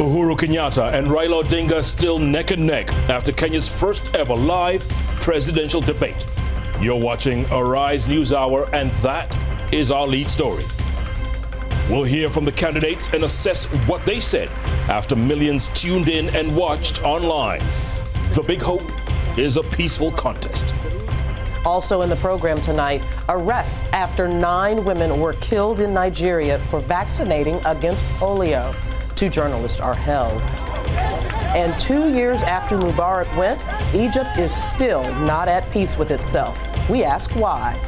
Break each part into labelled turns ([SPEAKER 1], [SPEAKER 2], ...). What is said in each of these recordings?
[SPEAKER 1] Uhuru Kenyatta and Raila Odinga still neck and neck after Kenya's first ever live presidential debate. You're watching Arise News Hour, and that is our lead story. We'll hear from the candidates and assess what they said after millions tuned in and watched online. The big hope is a peaceful contest.
[SPEAKER 2] Also in the program tonight, arrests after 9 women were killed in Nigeria for vaccinating against polio. 2 journalists are held. And 2 years after Mubarak went, Egypt is still not at peace with itself. We ask why.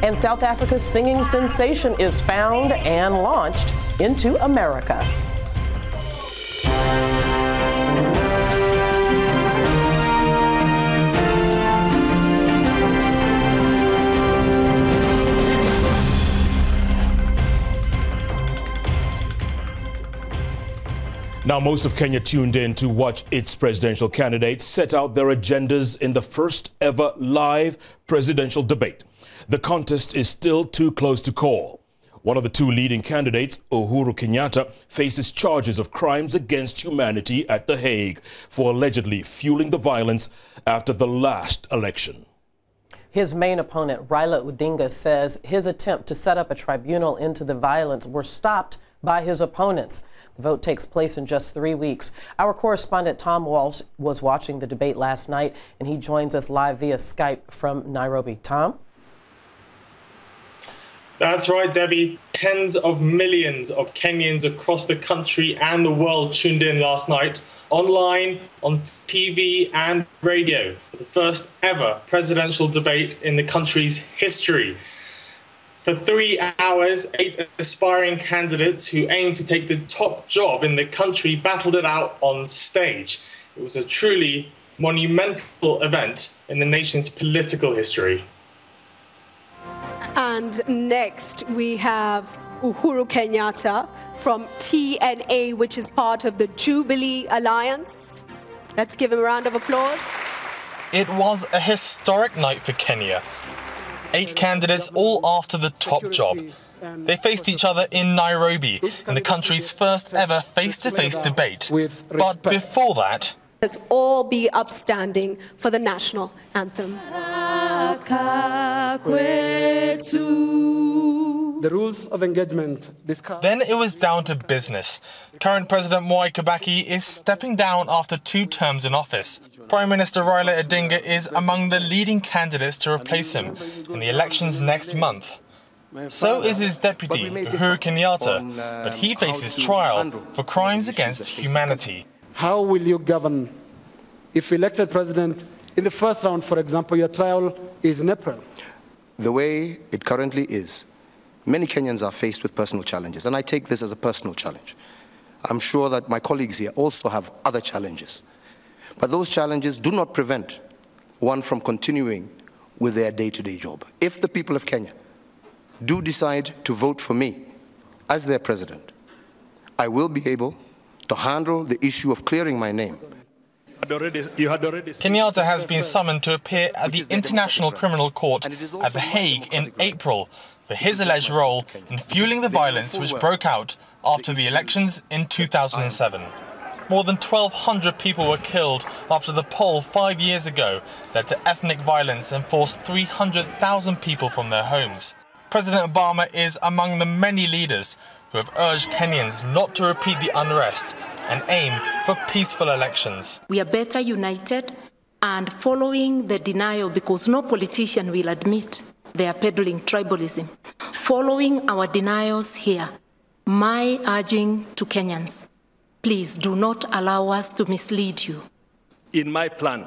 [SPEAKER 2] And South Africa's singing sensation is found and launched into America.
[SPEAKER 1] Now, most of Kenya tuned in to watch its presidential candidates set out their agendas in the first ever live presidential debate. The contest is still too close to call. One of the 2 leading candidates, Uhuru Kenyatta, faces charges of crimes against humanity at The Hague for allegedly fueling the violence after the last election.
[SPEAKER 2] His main opponent, Raila Odinga, says his attempt to set up a tribunal into the violence were stopped by his opponents. The vote takes place in just 3 weeks. Our correspondent Tom Walsh was watching the debate last night, and he joins us live via Skype from Nairobi. Tom?
[SPEAKER 3] That's right, Debbie. Tens of millions of Kenyans across the country and the world tuned in last night, online, on TV and radio, for the first ever presidential debate in the country's history. For 3 hours, 8 aspiring candidates who aim to take the top job in the country battled it out on stage. It was a truly monumental event in the nation's political history.
[SPEAKER 4] And next we have Uhuru Kenyatta from TNA, which is part of the Jubilee Alliance. Let's give him a round of applause.
[SPEAKER 5] It was a historic night for Kenya. 8 candidates, all after the top job. They faced each other in Nairobi in the country's first ever face-to-face debate. But before that,
[SPEAKER 4] let's all be upstanding for the national anthem.
[SPEAKER 6] The rules of engagement.
[SPEAKER 5] Then it was down to business. Current President Mwai Kibaki is stepping down after 2 terms in office. Prime Minister Raila Odinga is among the leading candidates to replace him in the elections next month. So is his deputy, Uhuru Kenyatta, but he faces trial for crimes against humanity.
[SPEAKER 6] How will you govern if elected president in the first round, for example, your trial is in April?
[SPEAKER 7] The way it currently is, many Kenyans are faced with personal challenges, and I take this as a personal challenge. I'm sure that my colleagues here also have other challenges. But those challenges do not prevent one from continuing with their day-to-day job. If the people of Kenya do decide to vote for me as their president, I will be able to handle the issue of clearing my name.
[SPEAKER 5] Kenyatta has been summoned to appear at the International Criminal Court at The Hague in April for his alleged role in fueling the violence which broke out after the elections in 2007. More than 1,200 people were killed after the poll 5 years ago led to ethnic violence and forced 300,000 people from their homes. President Obama is among the many leaders who have urged Kenyans not to repeat the unrest and aim for peaceful elections.
[SPEAKER 8] We are better united and following the denial, because no politician will admit they are peddling tribalism. Following our denials here, my urging to Kenyans, please do not allow us to mislead you.
[SPEAKER 9] In my plan,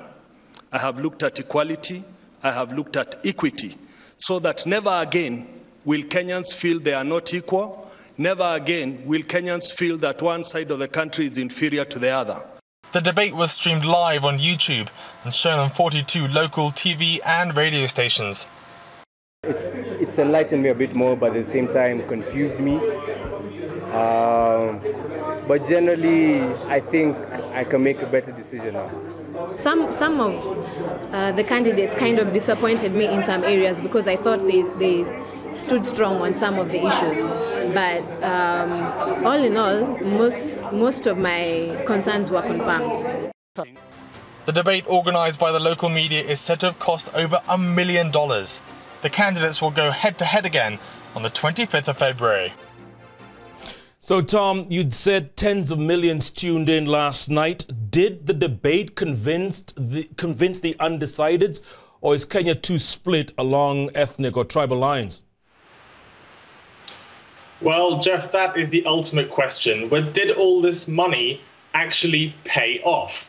[SPEAKER 9] I have looked at equality, I have looked at equity, so that never again will Kenyans feel they are not equal. Never again will Kenyans feel that one side of the country is inferior to the other.
[SPEAKER 5] The debate was streamed live on YouTube and shown on 42 local TV and radio stations.
[SPEAKER 10] It's enlightened me a bit more, but at the same time confused me. But generally, I think I can make a better decision now.
[SPEAKER 8] some of the candidates kind of disappointed me in some areas because I thought they stood strong on some of the issues. But all in all, most of my concerns were confirmed.
[SPEAKER 5] The debate organised by the local media is said to have cost over $1 million. The candidates will go head-to-head again on the 25th of February.
[SPEAKER 1] So, Tom, you'd said tens of millions tuned in last night. Did the debate convince the undecideds, or is Kenya too split along ethnic or tribal lines?
[SPEAKER 3] Well, Jeff, that is the ultimate question. But did all this money actually pay off?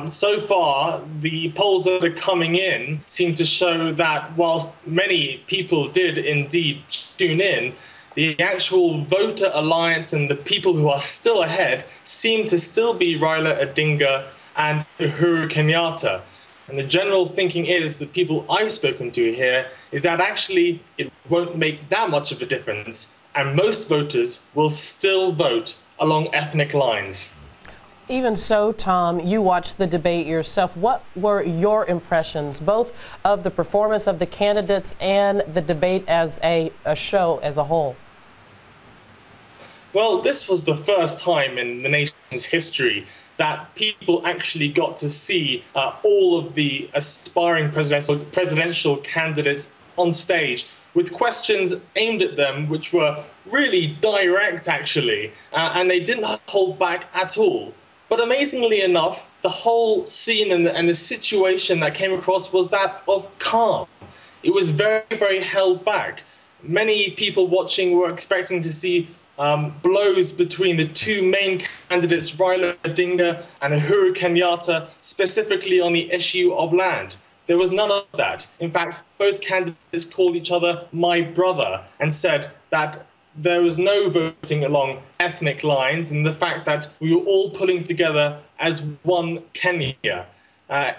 [SPEAKER 3] So far, the polls that are coming in seem to show that whilst many people did indeed tune in, the actual voter alliance and the people who are still ahead seem to still be Raila Odinga and Uhuru Kenyatta. And the general thinking is, the people I've spoken to here, is that actually it won't make that much of a difference, and most voters will still vote along ethnic lines.
[SPEAKER 2] Even so, Tom, you watched the debate yourself. What were your impressions, both of the performance of the candidates and the debate as a show as a whole?
[SPEAKER 3] Well, this was the first time in the nation's history that people actually got to see all of the aspiring presidential candidates on stage with questions aimed at them, which were really direct, actually, and they didn't hold back at all. But amazingly enough, the whole scene and the situation that came across was that of calm. It was very, very held back. Many people watching were expecting to see blows between the two main candidates, Raila Odinga and Uhuru Kenyatta, specifically on the issue of land. There was none of that. In fact, both candidates called each other my brother and said that there was no voting along ethnic lines, and the fact that we were all pulling together as one Kenya.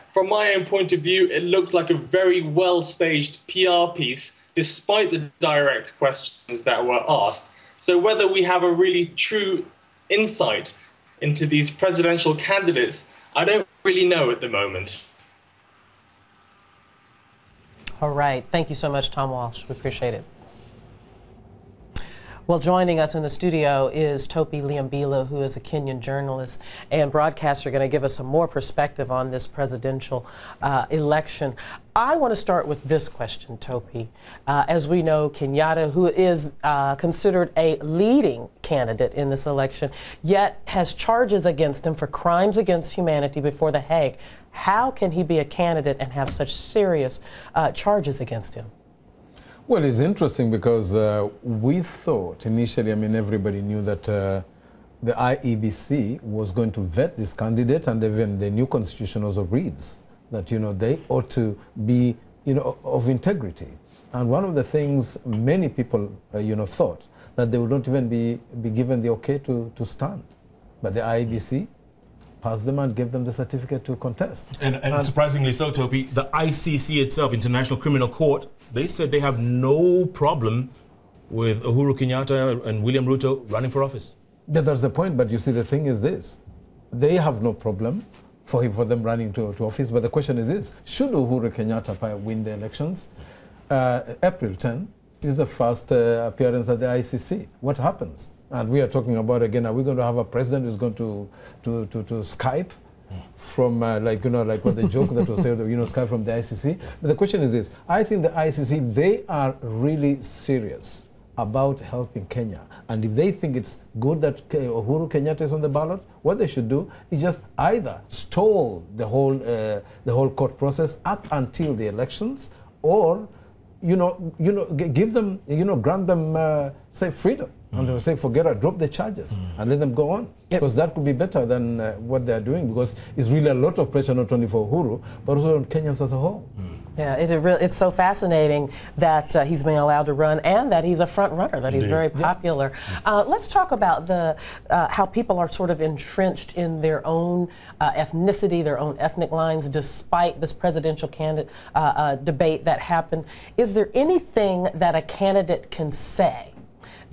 [SPEAKER 3] From my own point of view, it looked like a very well-staged PR piece, despite the direct questions that were asked. So whether we have a really true insight into these presidential candidates, I don't really know at the moment.
[SPEAKER 2] All right. Thank you so much, Tom Walsh. We appreciate it. Well, joining us in the studio is Topi Liambila, who is a Kenyan journalist and broadcaster, going to give us some more perspective on this presidential election. I want to start with this question, Topi. As we know, Kenyatta, who is considered a leading candidate in this election, yet has charges against him for crimes against humanity before The Hague. How can he be a candidate and have such serious charges against him?
[SPEAKER 11] Well, it's interesting because we thought initially, I mean, everybody knew that the IEBC was going to vet this candidate, and even the new constitution also reads that, you know, they ought to be, you know, of integrity. And one of the things many people, you know, thought that they would not even be given the okay to stand. But the IEBC passed them and gave them the certificate to contest.
[SPEAKER 1] And surprisingly so, Topi, the ICC itself, International Criminal Court, they said they have no problem with Uhuru Kenyatta and William Ruto running for office.
[SPEAKER 11] Yeah, that's the point, but you see, the thing is this. They have no problem for them running to office, but the question is this. Should Uhuru Kenyatta win the elections? April 10 is the first appearance at the ICC. What happens? And we are talking about, again, are we going to have a president who's going to Skype from, like, you know, like what the joke that was said, you know, Skype from the ICC? But the question is this. I think the ICC, they are really serious about helping Kenya. And if they think it's good that Uhuru Kenyatta is on the ballot, what they should do is just either stall the whole court process up until the elections, or, you know, give them, you know, grant them, say, freedom. And they will say, forget it, drop the charges and let them go on. Yep. Because that could be better than what they're doing, because it's really a lot of pressure, not only for Uhuru, but also on Kenyans as a whole.
[SPEAKER 2] Yeah, it's so fascinating that he's being allowed to run, and that he's a front runner, that he's very popular. Let's talk about how people are sort of entrenched in their own ethnicity, their own ethnic lines, despite this presidential candidate debate that happened. Is there anything that a candidate can say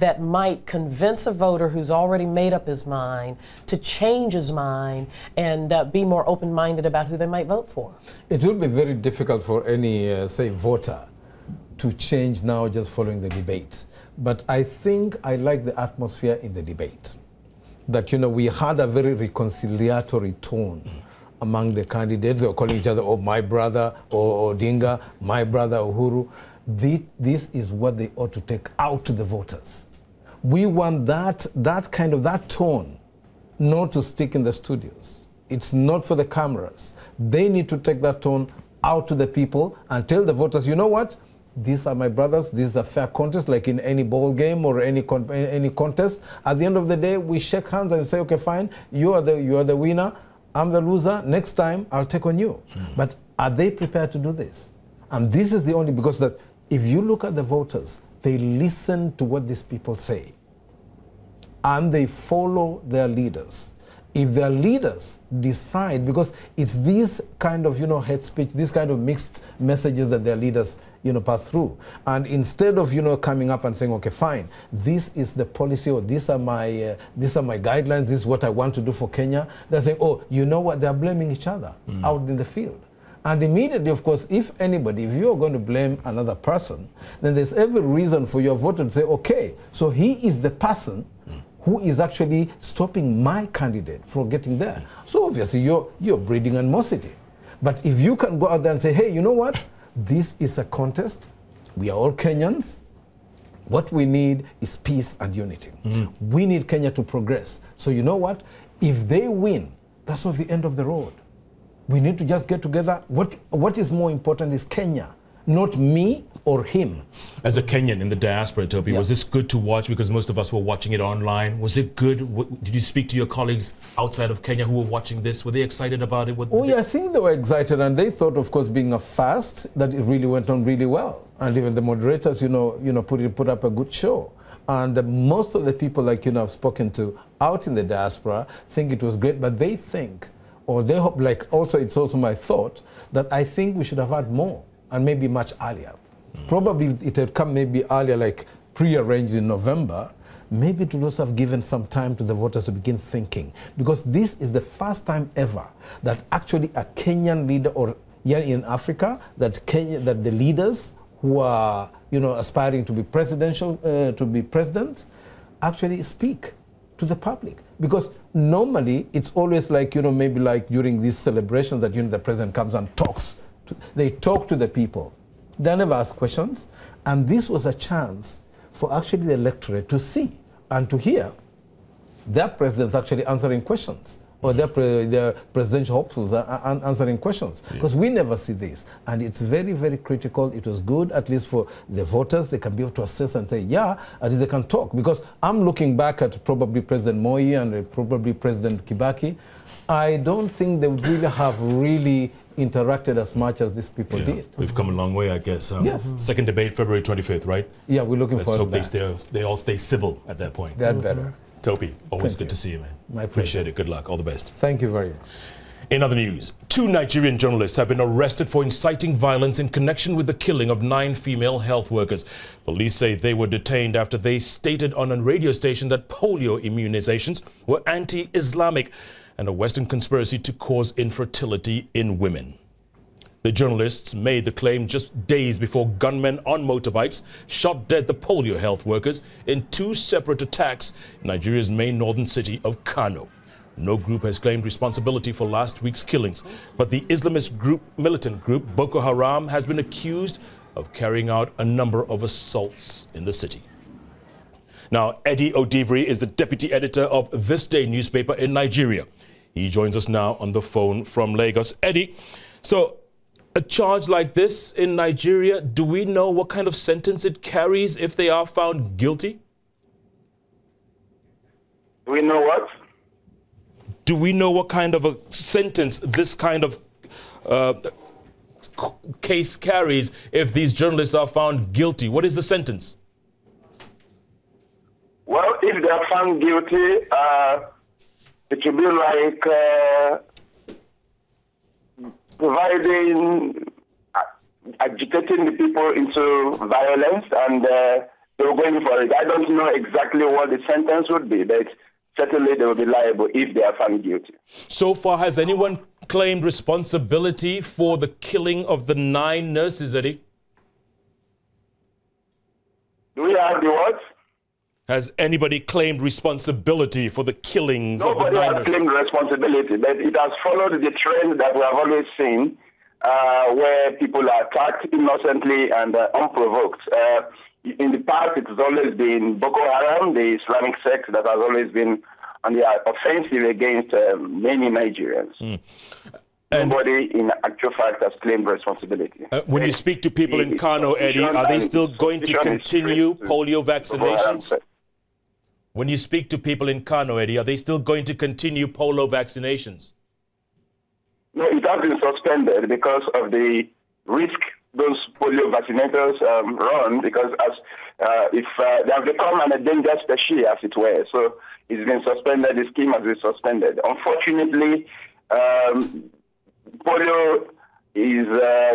[SPEAKER 2] that might convince a voter who's already made up his mind to change his mind and be more open-minded about who they might vote for?
[SPEAKER 11] It will be very difficult for any, say, voter to change now just following the debate. But I think I like the atmosphere in the debate. That, you know, we had a very reconciliatory tone among the candidates. They were calling each other, oh, my brother, or Odinga, my brother, Uhuru. This is what they ought to take out to the voters. We want that tone not to stick in the studios. It's not for the cameras. They need to take that tone out to the people and tell the voters, you know what? These are my brothers. This is a fair contest, like in any ball game or any contest. At the end of the day, we shake hands and say, okay, fine, you are the winner, I'm the loser. Next time, I'll take on you. But are they prepared to do this? And this is the only, because that if you look at the voters, they listen to what these people say, and they follow their leaders. If their leaders decide, because it's these kind of, you know, hate speech, these kind of mixed messages that their leaders, you know, pass through. And instead of, you know, coming up and saying, okay, fine, this is the policy, or these are my guidelines, this is what I want to do for Kenya, they're saying, oh, you know what, they're blaming each other out in the field. And immediately, of course, if you're going to blame another person, then there's every reason for your voter to say, okay, so he is the person who is actually stopping my candidate from getting there. So obviously you're breeding animosity. But if you can go out there and say, hey, you know what? This is a contest. We are all Kenyans. What we need is peace and unity. We need Kenya to progress. So you know what? If they win, that's not the end of the road. We need to just get together. What is more important is Kenya, not me or him.
[SPEAKER 1] As a Kenyan in the diaspora, Topi, was this good to watch? Because most of us were watching it online. Was it good? Did you speak to your colleagues outside of Kenya who were watching this? Were they excited about it?
[SPEAKER 11] Yeah, I think they were excited, and they thought, of course, being a fast, that it really went on really well. And even the moderators, put up a good show. And most of the people, like, I've spoken to out in the diaspora think it was great, but they think, or they hope, like, it's also my thought, that I think we should have had more, and maybe much earlier. Probably it had come maybe earlier, like pre-arranged in November. Maybe it would also have given some time to the voters to begin thinking. Because this is the first time ever that actually a Kenyan leader, or in Africa, that the leaders who are, aspiring to be president, actually speak to the public. Because normally it's always like, maybe like during these celebrations that, the president comes and talks. They talk to the people. They never ask questions. And this was a chance for actually the electorate to see and to hear their presidents actually answering questions, or their presidential hopefuls are answering questions. Because we never see this. And it's very, very critical. It was good, at least for the voters. They can be able to assess and say, yeah, at least they can talk. Because I'm looking back at probably President Moi and probably President Kibaki. I don't think they would really have interacted as much as these people did. We've
[SPEAKER 1] come a long way, I guess.
[SPEAKER 11] Yes.
[SPEAKER 1] Second debate, February 25th, right?
[SPEAKER 11] Yeah, we're looking forward to that.
[SPEAKER 1] Let's hope they all stay civil at that point.
[SPEAKER 11] That's better.
[SPEAKER 1] Topi, always good to see you, man.
[SPEAKER 11] My pleasure.
[SPEAKER 1] Appreciate it. Good luck. All the best.
[SPEAKER 11] Thank you very much.
[SPEAKER 1] In other news, 2 Nigerian journalists have been arrested for inciting violence in connection with the killing of 9 female health workers. Police say they were detained after they stated on a radio station that polio immunizations were anti-Islamic and a Western conspiracy to cause infertility in women. The journalists made the claim just days before gunmen on motorbikes shot dead the polio health workers in 2 separate attacks in Nigeria's main northern city of Kano. No group has claimed responsibility for last week's killings, but the Islamist militant group Boko Haram has been accused of carrying out a number of assaults in the city. Now, Eddie Odivri is the deputy editor of This Day newspaper in Nigeria. He joins us now on the phone from Lagos. Eddie, so a charge like this in Nigeria, do we know what kind of sentence it carries if they are found guilty?
[SPEAKER 12] Do we know what?
[SPEAKER 1] Do we know what kind of a sentence this kind of case carries if these journalists are found guilty? What is the sentence?
[SPEAKER 12] Well, if they are found guilty, it will be like agitating the people into violence, and they were going for it. I don't know exactly what the sentence would be, but certainly they will be liable if they are found guilty.
[SPEAKER 1] So far, has anyone claimed responsibility for the killing of the 9 nurses, Eddie?
[SPEAKER 12] Do we have the what?
[SPEAKER 1] Has anybody claimed responsibility for the killings of the 9
[SPEAKER 12] nurses? Nobody has claimed responsibility, but it has followed the trend that we have always seen, where people are attacked innocently and unprovoked. In the past, it has always been Boko Haram, the Islamic sect, that has always been on the offensive against many Nigerians. Nobody, in actual fact, has claimed responsibility.
[SPEAKER 1] When you speak to people in Kano, Eddie, are they still going to continue polio vaccinations? When you speak to people in Kano, Eddie, are they still going to continue polio vaccinations?
[SPEAKER 12] No, it has been suspended because of the risk those polio vaccinators run, because if they have become an endangered species, as it were. So it's been suspended, the scheme has been suspended. Unfortunately, polio is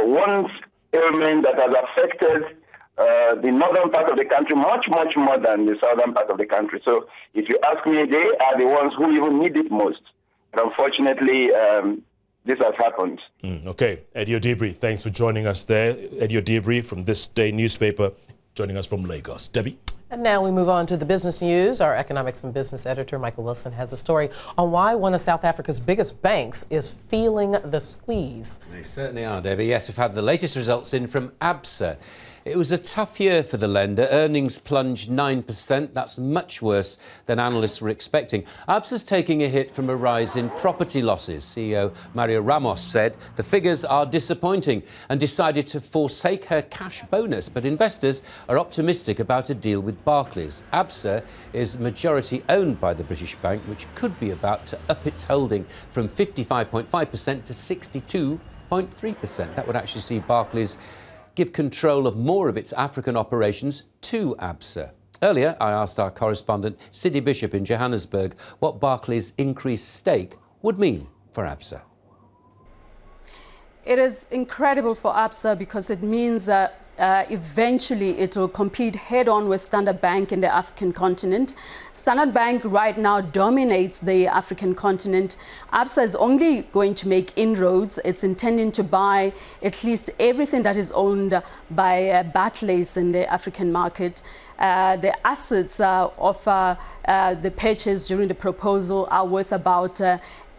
[SPEAKER 12] one ailment that has affected the northern part of the country much, much more than the southern part of the country. So if you ask me, they are the ones who even need it most. But unfortunately, this has happened.
[SPEAKER 1] Okay, Eddie Odibri, thanks for joining us there. Eddie Odibri from This Day newspaper, joining us from Lagos. Debbie?
[SPEAKER 2] And now we move on to the business news. Our economics and business editor, Michael Wilson, has a story on why one of South Africa's biggest banks is feeling the squeeze.
[SPEAKER 13] They certainly are, Debbie. Yes, we've had the latest results in from ABSA. It was a tough year for the lender. Earnings plunged 9%. That's much worse than analysts were expecting. ABSA's taking a hit from a rise in property losses. CEO Mario Ramos said the figures are disappointing and decided to forsake her cash bonus. But investors are optimistic about a deal with Barclays. ABSA is majority owned by the British bank, which could be about to up its holding from 55.5% to 62.3%. That would actually see Barclays give control of more of its African operations to ABSA. Earlier, I asked our correspondent, Sidney Bishop in Johannesburg, what Barclays' increased stake would mean for ABSA.
[SPEAKER 14] It is incredible for ABSA because it means that eventually it will compete head-on with Standard Bank in the African continent. Standard Bank right now dominates the African continent. ABSA is only going to make inroads. It's intending to buy at least everything that is owned by Barclays in the African market. The assets of the purchase during the proposal are worth about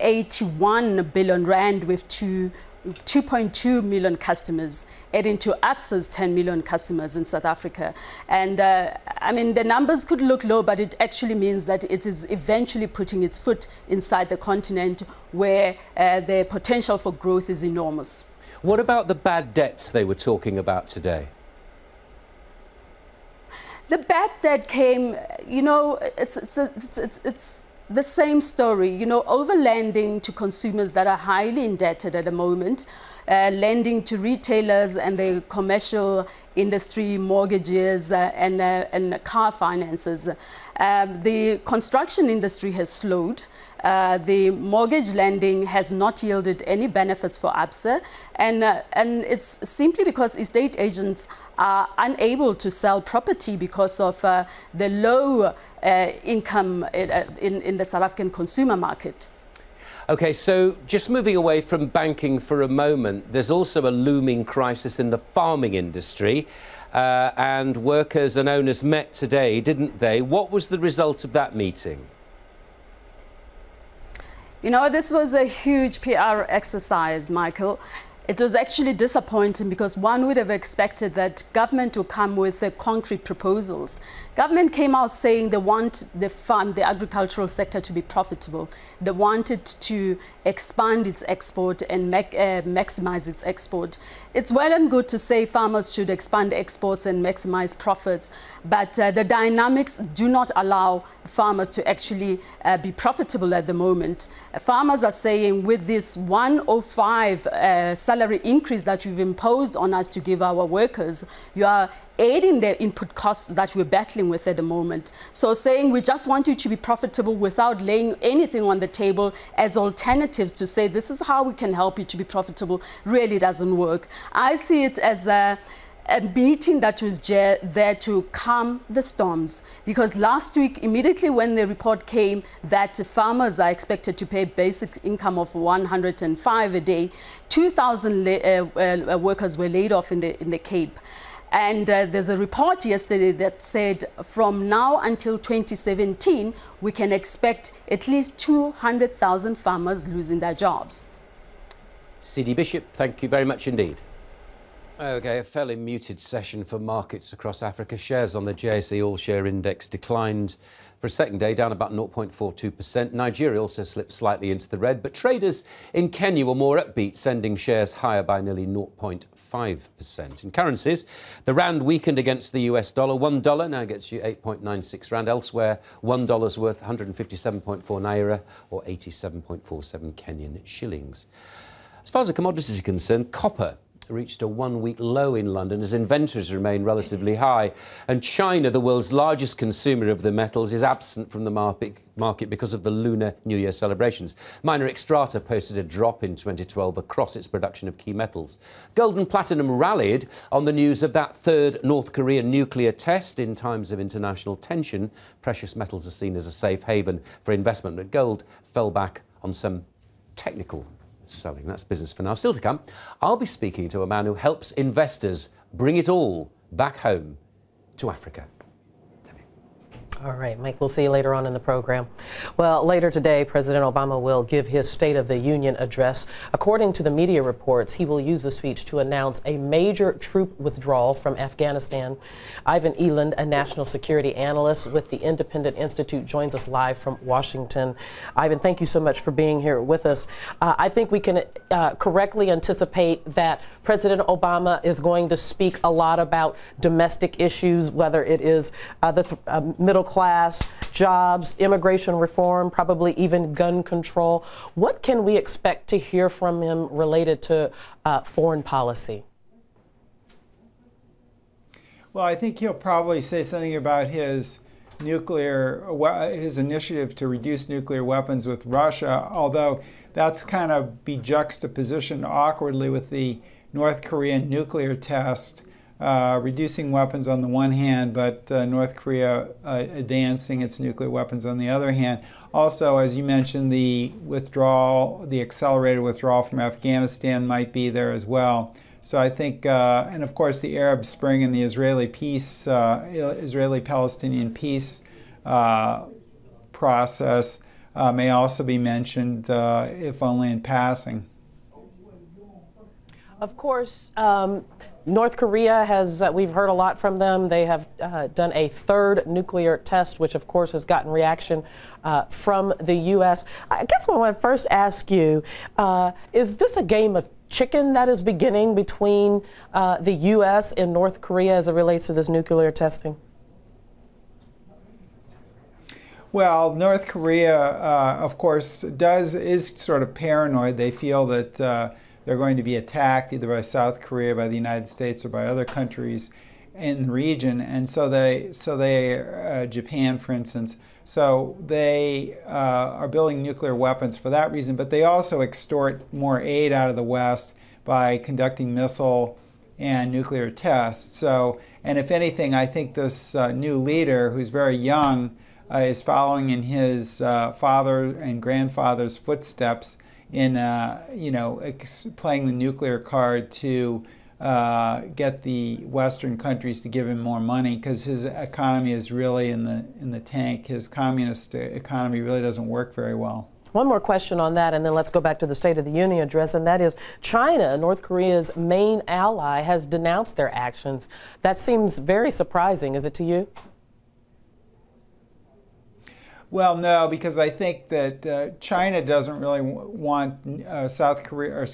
[SPEAKER 14] 81 billion rand with 2.2 million customers, adding to ABSA's 10 million customers in South Africa. And I mean, the numbers could look low, but it actually means that it is eventually putting its foot inside the continent where the potential for growth is enormous.
[SPEAKER 13] What about the bad debts they were talking about today?
[SPEAKER 14] The bad debt came, you know, it's the same story, you know, overlending to consumers that are highly indebted at the moment, lending to retailers and the commercial industry, mortgages and car finances. The construction industry has slowed. The mortgage lending has not yielded any benefits for ABSA, and it's simply because estate agents are unable to sell property because of the low income in the South African consumer market.
[SPEAKER 13] OK, so just moving away from banking for a moment, there's also a looming crisis in the farming industry, and workers and owners met today, didn't they? What was the result of that meeting?
[SPEAKER 14] You know, this was a huge PR exercise, Michael. It was actually disappointing because one would have expected that government would come with concrete proposals. Government came out saying they want the agricultural sector to be profitable. They wanted to expand its export and maximize its export. It's well and good to say farmers should expand exports and maximize profits, but the dynamics do not allow farmers to actually be profitable at the moment. Farmers are saying with this 105 salary increase that you've imposed on us to give our workers, you are aiding the input costs that we're battling with at the moment. So saying we just want you to be profitable without laying anything on the table as alternatives to say this is how we can help you to be profitable really doesn't work. I see it as a meeting that was there to calm the storms. Because last week, immediately when the report came that farmers are expected to pay basic income of $105 a day, 2,000 workers were laid off in the Cape. And there's a report yesterday that said from now until 2017, we can expect at least 200,000 farmers losing their jobs.
[SPEAKER 13] CD Bishop, thank you very much indeed. Okay, a fairly muted session for markets across Africa. Shares on the JSE All-Share Index declined for a second day, down about 0.42%. Nigeria also slipped slightly into the red, but traders in Kenya were more upbeat, sending shares higher by nearly 0.5%. In currencies, the rand weakened against the US dollar. $1 now gets you 8.96 rand. Elsewhere, $1 worth 157.4 naira, or 87.47 Kenyan shillings. As far as the commodities are concerned, copper reached a one-week low in London as inventories remain relatively high. And China, the world's largest consumer of the metals, is absent from the market because of the Lunar New Year celebrations. Minor Xstrata posted a drop in 2012 across its production of key metals. Gold and platinum rallied on the news of that third North Korean nuclear test. In times of international tension, precious metals are seen as a safe haven for investment, but gold fell back on some technical selling. That's business for now. Still to come, I'll be speaking to a man who helps investors bring it all back home to Africa.
[SPEAKER 2] All right, Mike, we'll see you later on in the program. Well, later today, President Obama will give his State of the Union address. According to the media reports, he will use the speech to announce a major troop withdrawal from Afghanistan. Ivan Eland, a national security analyst with the Independent Institute, joins us live from Washington. Ivan, thank you so much for being here with us. I think we can correctly anticipate that President Obama is going to speak a lot about domestic issues, whether it is the middle class, jobs, immigration reform, probably even gun control. What can we expect to hear from him related to foreign policy?
[SPEAKER 15] Well, I think he'll probably say something about his initiative to reduce nuclear weapons with Russia, although that's kind of be juxtapositioned awkwardly with the North Korean nuclear test. Reducing weapons on the one hand, but North Korea advancing its nuclear weapons on the other hand. Also, as you mentioned, the withdrawal, the accelerated withdrawal from Afghanistan might be there as well. So I think, and of course, the Arab Spring and the Israeli-Palestinian peace process may also be mentioned, if only in passing.
[SPEAKER 2] Of course, North Korea has, we've heard a lot from them. They have done a third nuclear test, which of course has gotten reaction from the U.S. I guess I want to first ask you, is this a game of chicken that is beginning between the U.S. and North Korea as it relates to this nuclear testing?
[SPEAKER 15] Well, North Korea, of course, is sort of paranoid. They feel that they're going to be attacked either by South Korea, by the United States, or by other countries in the region, and so Japan, for instance. So they are building nuclear weapons for that reason, but they also extort more aid out of the West by conducting missile and nuclear tests. So, and if anything, I think this new leader, who's very young, is following in his father and grandfather's footsteps in playing the nuclear card to get the Western countries to give him more money, because his economy is really in the tank. His communist economy really doesn't work very well.
[SPEAKER 2] One more question on that, and then let's go back to the State of the Union address, and that is China, North Korea's main ally, has denounced their actions. That seems very surprising. Is it to you?
[SPEAKER 15] Well, no, because I think that China doesn't really want North Korea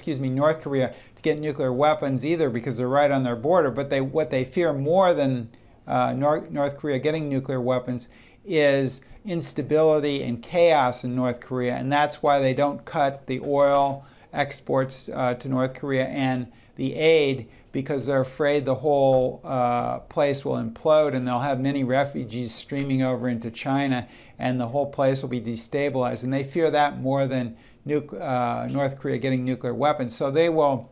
[SPEAKER 15] to get nuclear weapons either, because they're right on their border. But what they fear more than North Korea getting nuclear weapons is instability and chaos in North Korea, and that's why they don't cut the oil exports to North Korea and the aid, because they're afraid the whole place will implode and they'll have many refugees streaming over into China and the whole place will be destabilized. And they fear that more than North Korea getting nuclear weapons. So they will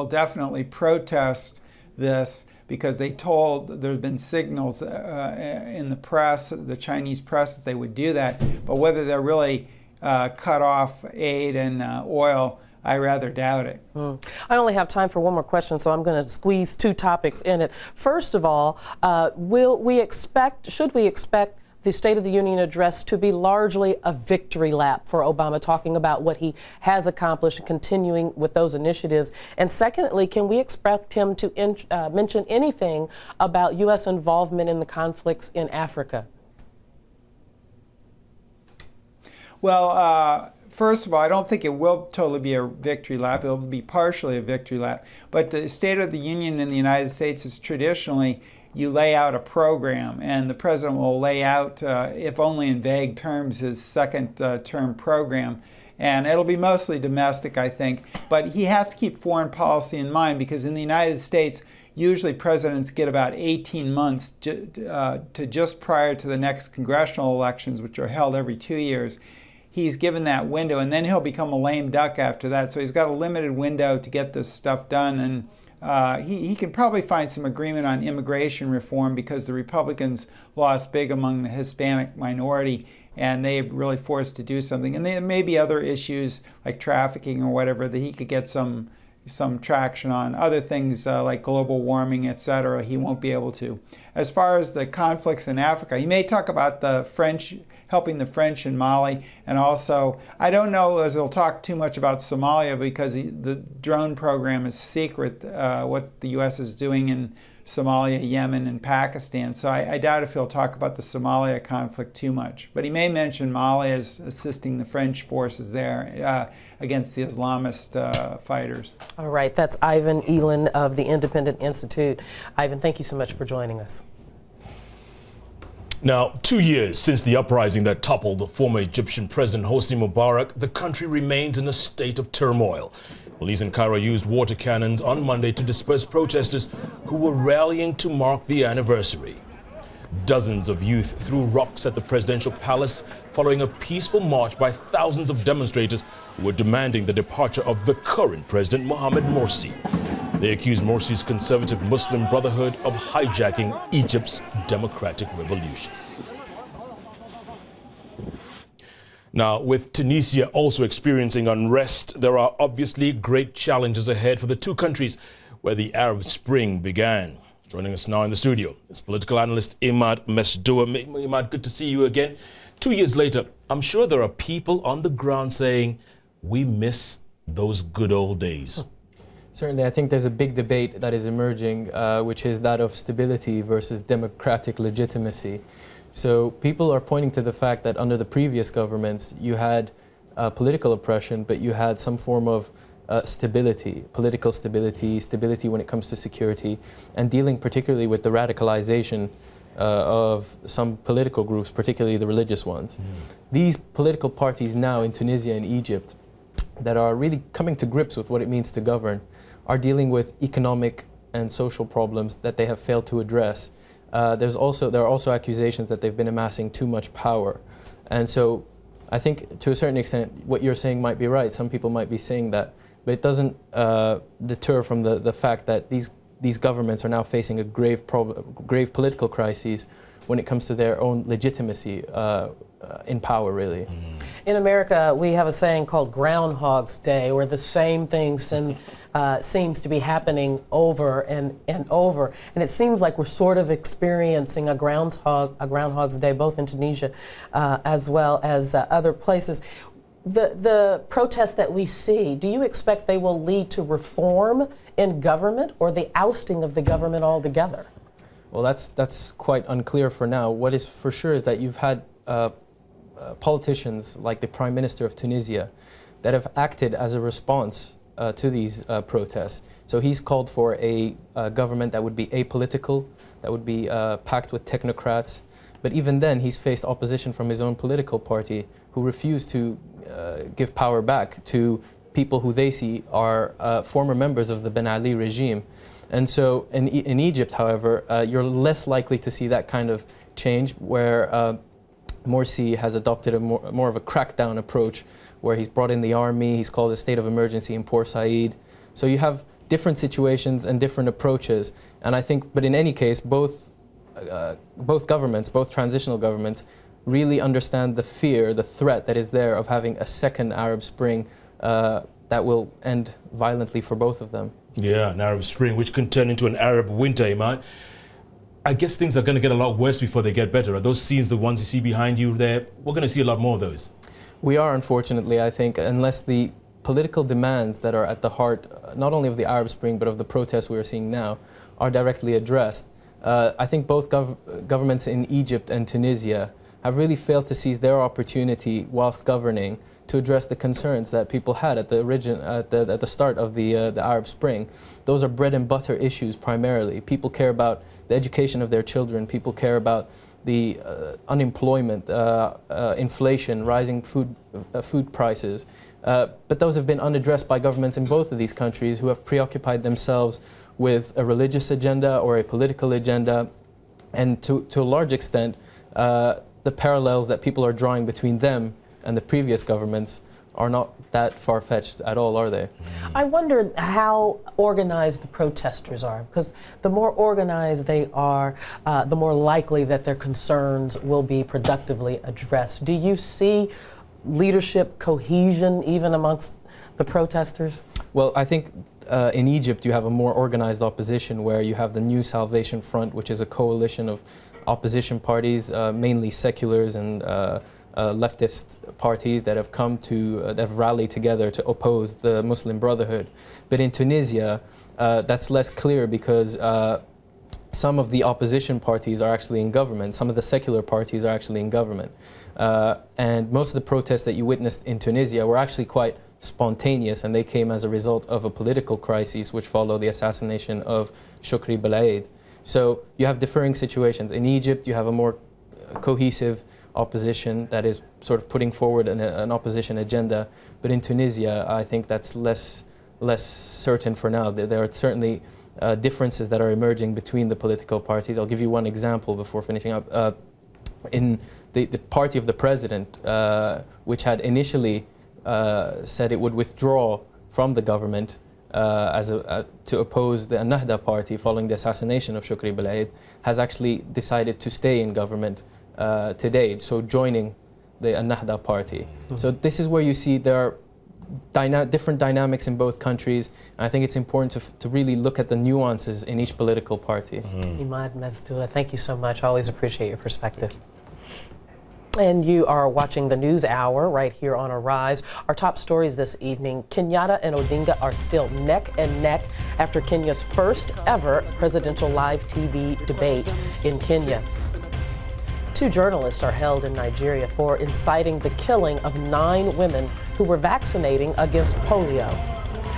[SPEAKER 15] definitely protest this because there's been signals in the press, the Chinese press, that they would do that. But whether they're really cut off aid and oil, I rather doubt it.
[SPEAKER 2] I only have time for one more question, so I'm going to squeeze two topics in it. First of all, should we expect the State of the Union address to be largely a victory lap for Obama, talking about what he has accomplished and continuing with those initiatives? And secondly, can we expect him to mention anything about U.S. involvement in the conflicts in Africa?
[SPEAKER 15] Well, first of all, I don't think it will totally be a victory lap. It'll be partially a victory lap. But the State of the Union in the United States is traditionally, you lay out a program, and the president will lay out, if only in vague terms, his second-term program. And it'll be mostly domestic, I think. But he has to keep foreign policy in mind, because in the United States, usually presidents get about 18 months to just prior to the next congressional elections, which are held every 2 years. He's given that window, and then he'll become a lame duck after that. So he's got a limited window to get this stuff done, and he can probably find some agreement on immigration reform, because the Republicans lost big among the Hispanic minority, and they're really forced to do something. And there may be other issues like trafficking or whatever that he could get some traction on. Other things like global warming, etc., he won't be able to. As far as the conflicts in Africa, he may talk about the French, helping the French in Mali, and also, I don't know as he'll talk too much about Somalia, because the drone program is secret, what the U.S. is doing in Somalia, Yemen, and Pakistan. So I doubt if he'll talk about the Somalia conflict too much. But he may mention Mali as assisting the French forces there against the Islamist fighters.
[SPEAKER 2] All right, that's Ivan Elan of the Independent Institute. Ivan, thank you so much for joining us.
[SPEAKER 1] Now, 2 years since the uprising that toppled the former Egyptian President Hosni Mubarak, the country remains in a state of turmoil. Police in Cairo used water cannons on Monday to disperse protesters who were rallying to mark the anniversary. Dozens of youth threw rocks at the presidential palace following a peaceful march by thousands of demonstrators who were demanding the departure of the current president, Mohamed Morsi. They accused Morsi's conservative Muslim Brotherhood of hijacking Egypt's democratic revolution. Now, with Tunisia also experiencing unrest, there are obviously great challenges ahead for the two countries where the Arab Spring began. Joining us now in the studio is political analyst Imad Mesdoua. Imad, good to see you again. 2 years later, I'm sure there are people on the ground saying, we miss those good old days.
[SPEAKER 16] Certainly, I think there's a big debate that is emerging, which is that of stability versus democratic legitimacy. So people are pointing to the fact that under the previous governments, you had political oppression, but you had some form of stability, political stability, stability when it comes to security, and dealing particularly with the radicalization of some political groups, particularly the religious ones. These political parties now in Tunisia and Egypt that are really coming to grips with what it means to govern are dealing with economic and social problems that they have failed to address. There are also accusations that they've been amassing too much power. And so I think to a certain extent what you're saying might be right. Some people might be saying that, but it doesn't deter from the fact that these governments are now facing a grave political crises when it comes to their own legitimacy in power, really.
[SPEAKER 2] In America, we have a saying called Groundhog's Day, where the same thing seems to be happening over and over. And it seems like we're sort of experiencing a Groundhog's Day, both in Tunisia as well as other places. The protests that we see, do you expect they will lead to reform in government or the ousting of the government altogether?
[SPEAKER 16] Well, that's quite unclear for now. What is for sure is that you've had politicians like the Prime Minister of Tunisia that have acted as a response to these protests. So he's called for a government that would be apolitical, that would be packed with technocrats. But even then, he's faced opposition from his own political party who refuse to give power back to people who they see are former members of the Ben Ali regime. And so in Egypt, however, you're less likely to see that kind of change, where Morsi has adopted a more of a crackdown approach, where he's brought in the army, he's called a state of emergency in Port Said. So you have different situations and different approaches. And I think, but in any case, both governments, both transitional governments, really understand the fear, the threat that is there of having a second Arab Spring that will end violently for both of them.
[SPEAKER 1] Yeah, an Arab Spring, which can turn into an Arab winter, Iman. I guess things are going to get a lot worse before they get better. Are those scenes the ones you see behind you there? We're going to see a lot more of those. We are, unfortunately, I think, unless the political demands that are at the heart, not only of the Arab Spring, but of the protests we are seeing now, are directly addressed. I think both governments in Egypt and Tunisia have really failed to seize their opportunity whilst governing to address the concerns that people had at the start of the Arab Spring. Those are bread and butter issues primarily. People care about the education of their children. People care about the unemployment, inflation, rising food prices. But those have been unaddressed by governments in both of these countries who have preoccupied themselves with a religious agenda or a political agenda. And to a large extent, the parallels that people are drawing between them and the previous governments are not that far-fetched at all, are they?
[SPEAKER 2] I wonder how organized the protesters are, because the more organized they are, the more likely that their concerns will be productively addressed. Do you see leadership cohesion even amongst the protesters?
[SPEAKER 16] Well, I think in Egypt you have a more organized opposition where you have the New Salvation Front, which is a coalition of opposition parties, mainly seculars and leftist parties that have come to, that have rallied together to oppose the Muslim Brotherhood. But in Tunisia, that's less clear because some of the opposition parties are actually in government. Some of the secular parties are actually in government. And most of the protests that you witnessed in Tunisia were actually quite spontaneous, and they came as a result of a political crisis which followed the assassination of Shukri Belaid. So you have differing situations. In Egypt, you have a more cohesive opposition that is sort of putting forward an opposition agenda. But in Tunisia, I think that's less certain for now. There are certainly differences that are emerging between the political parties. I'll give you one example before finishing up. In the party of the president, which had initially said it would withdraw from the government to oppose the Ennahda party following the assassination of Shukri Belaid, has actually decided to stay in government today, so joining the Ennahda party. So this is where you see there are different dynamics in both countries, and I think it's important to really look at the nuances in each political party.
[SPEAKER 2] Imad Mazdoula, thank you so much. I always appreciate your perspective. And you are watching the News Hour right here on Arise. Our top stories this evening: Kenyatta and Odinga are still neck and neck after Kenya's first ever presidential live TV debate in Kenya. 2 journalists are held in Nigeria for inciting the killing of 9 women who were vaccinating against polio.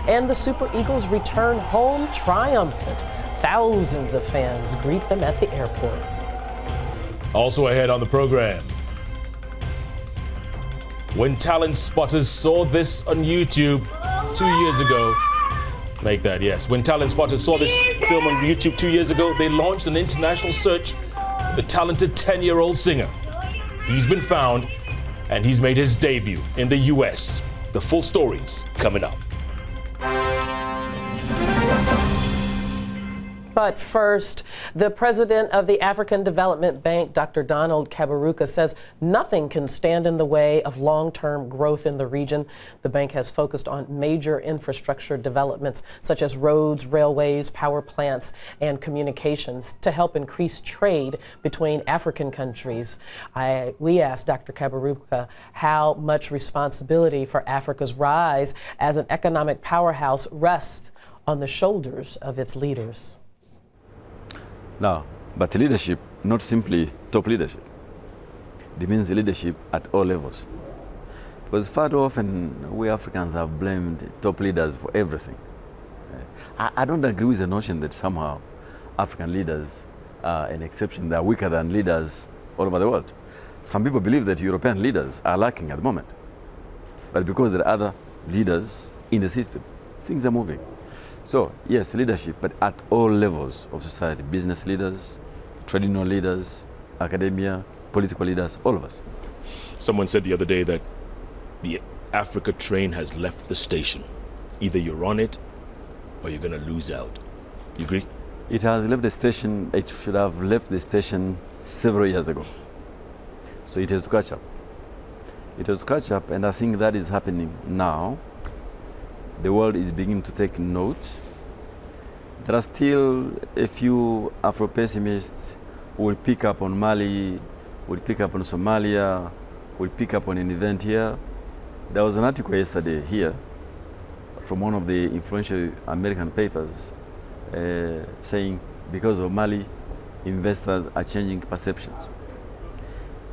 [SPEAKER 2] And the Super Eagles return home triumphant. Thousands of fans greet them at the airport.
[SPEAKER 1] Also ahead on the program, when talent spotters saw this on YouTube 2 years ago, when talent spotters saw this film on YouTube 2 years ago, they launched an international search for the talented 10-year-old singer. He's been found, and he's made his debut in the U.S. The full story's coming up.
[SPEAKER 2] But first, the president of the African Development Bank, Dr. Donald Kaberuka, says nothing can stand in the way of long-term growth in the region. The bank has focused on major infrastructure developments such as roads, railways, power plants, and communications to help increase trade between African countries. We asked Dr. Kaberuka how much responsibility for Africa's rise as an economic powerhouse rests on the shoulders of its leaders.
[SPEAKER 17] Now, but leadership, not simply top leadership. It means leadership at all levels. Because far too often, we Africans have blamed top leaders for everything. I don't agree with the notion that somehow African leaders are an exception. They are weaker than leaders all over the world. Some people believe that European leaders are lacking at the moment. But because there are other leaders in the system, things are moving. So, yes, leadership, but at all levels of society, business leaders, traditional leaders, academia, political leaders, all of us.
[SPEAKER 1] Someone said the other day that the Africa train has left the station. Either you're on it or you're going to lose out. You agree?
[SPEAKER 17] It has left the station. It should have left the station several years ago. So it has to catch up. It has to catch up, and I think that is happening now. The world is beginning to take note. There are still a few Afro-pessimists who will pick up on Mali, will pick up on Somalia, will pick up on an event here. There was an article yesterday here from one of the influential American papers saying because of Mali, investors are changing perceptions.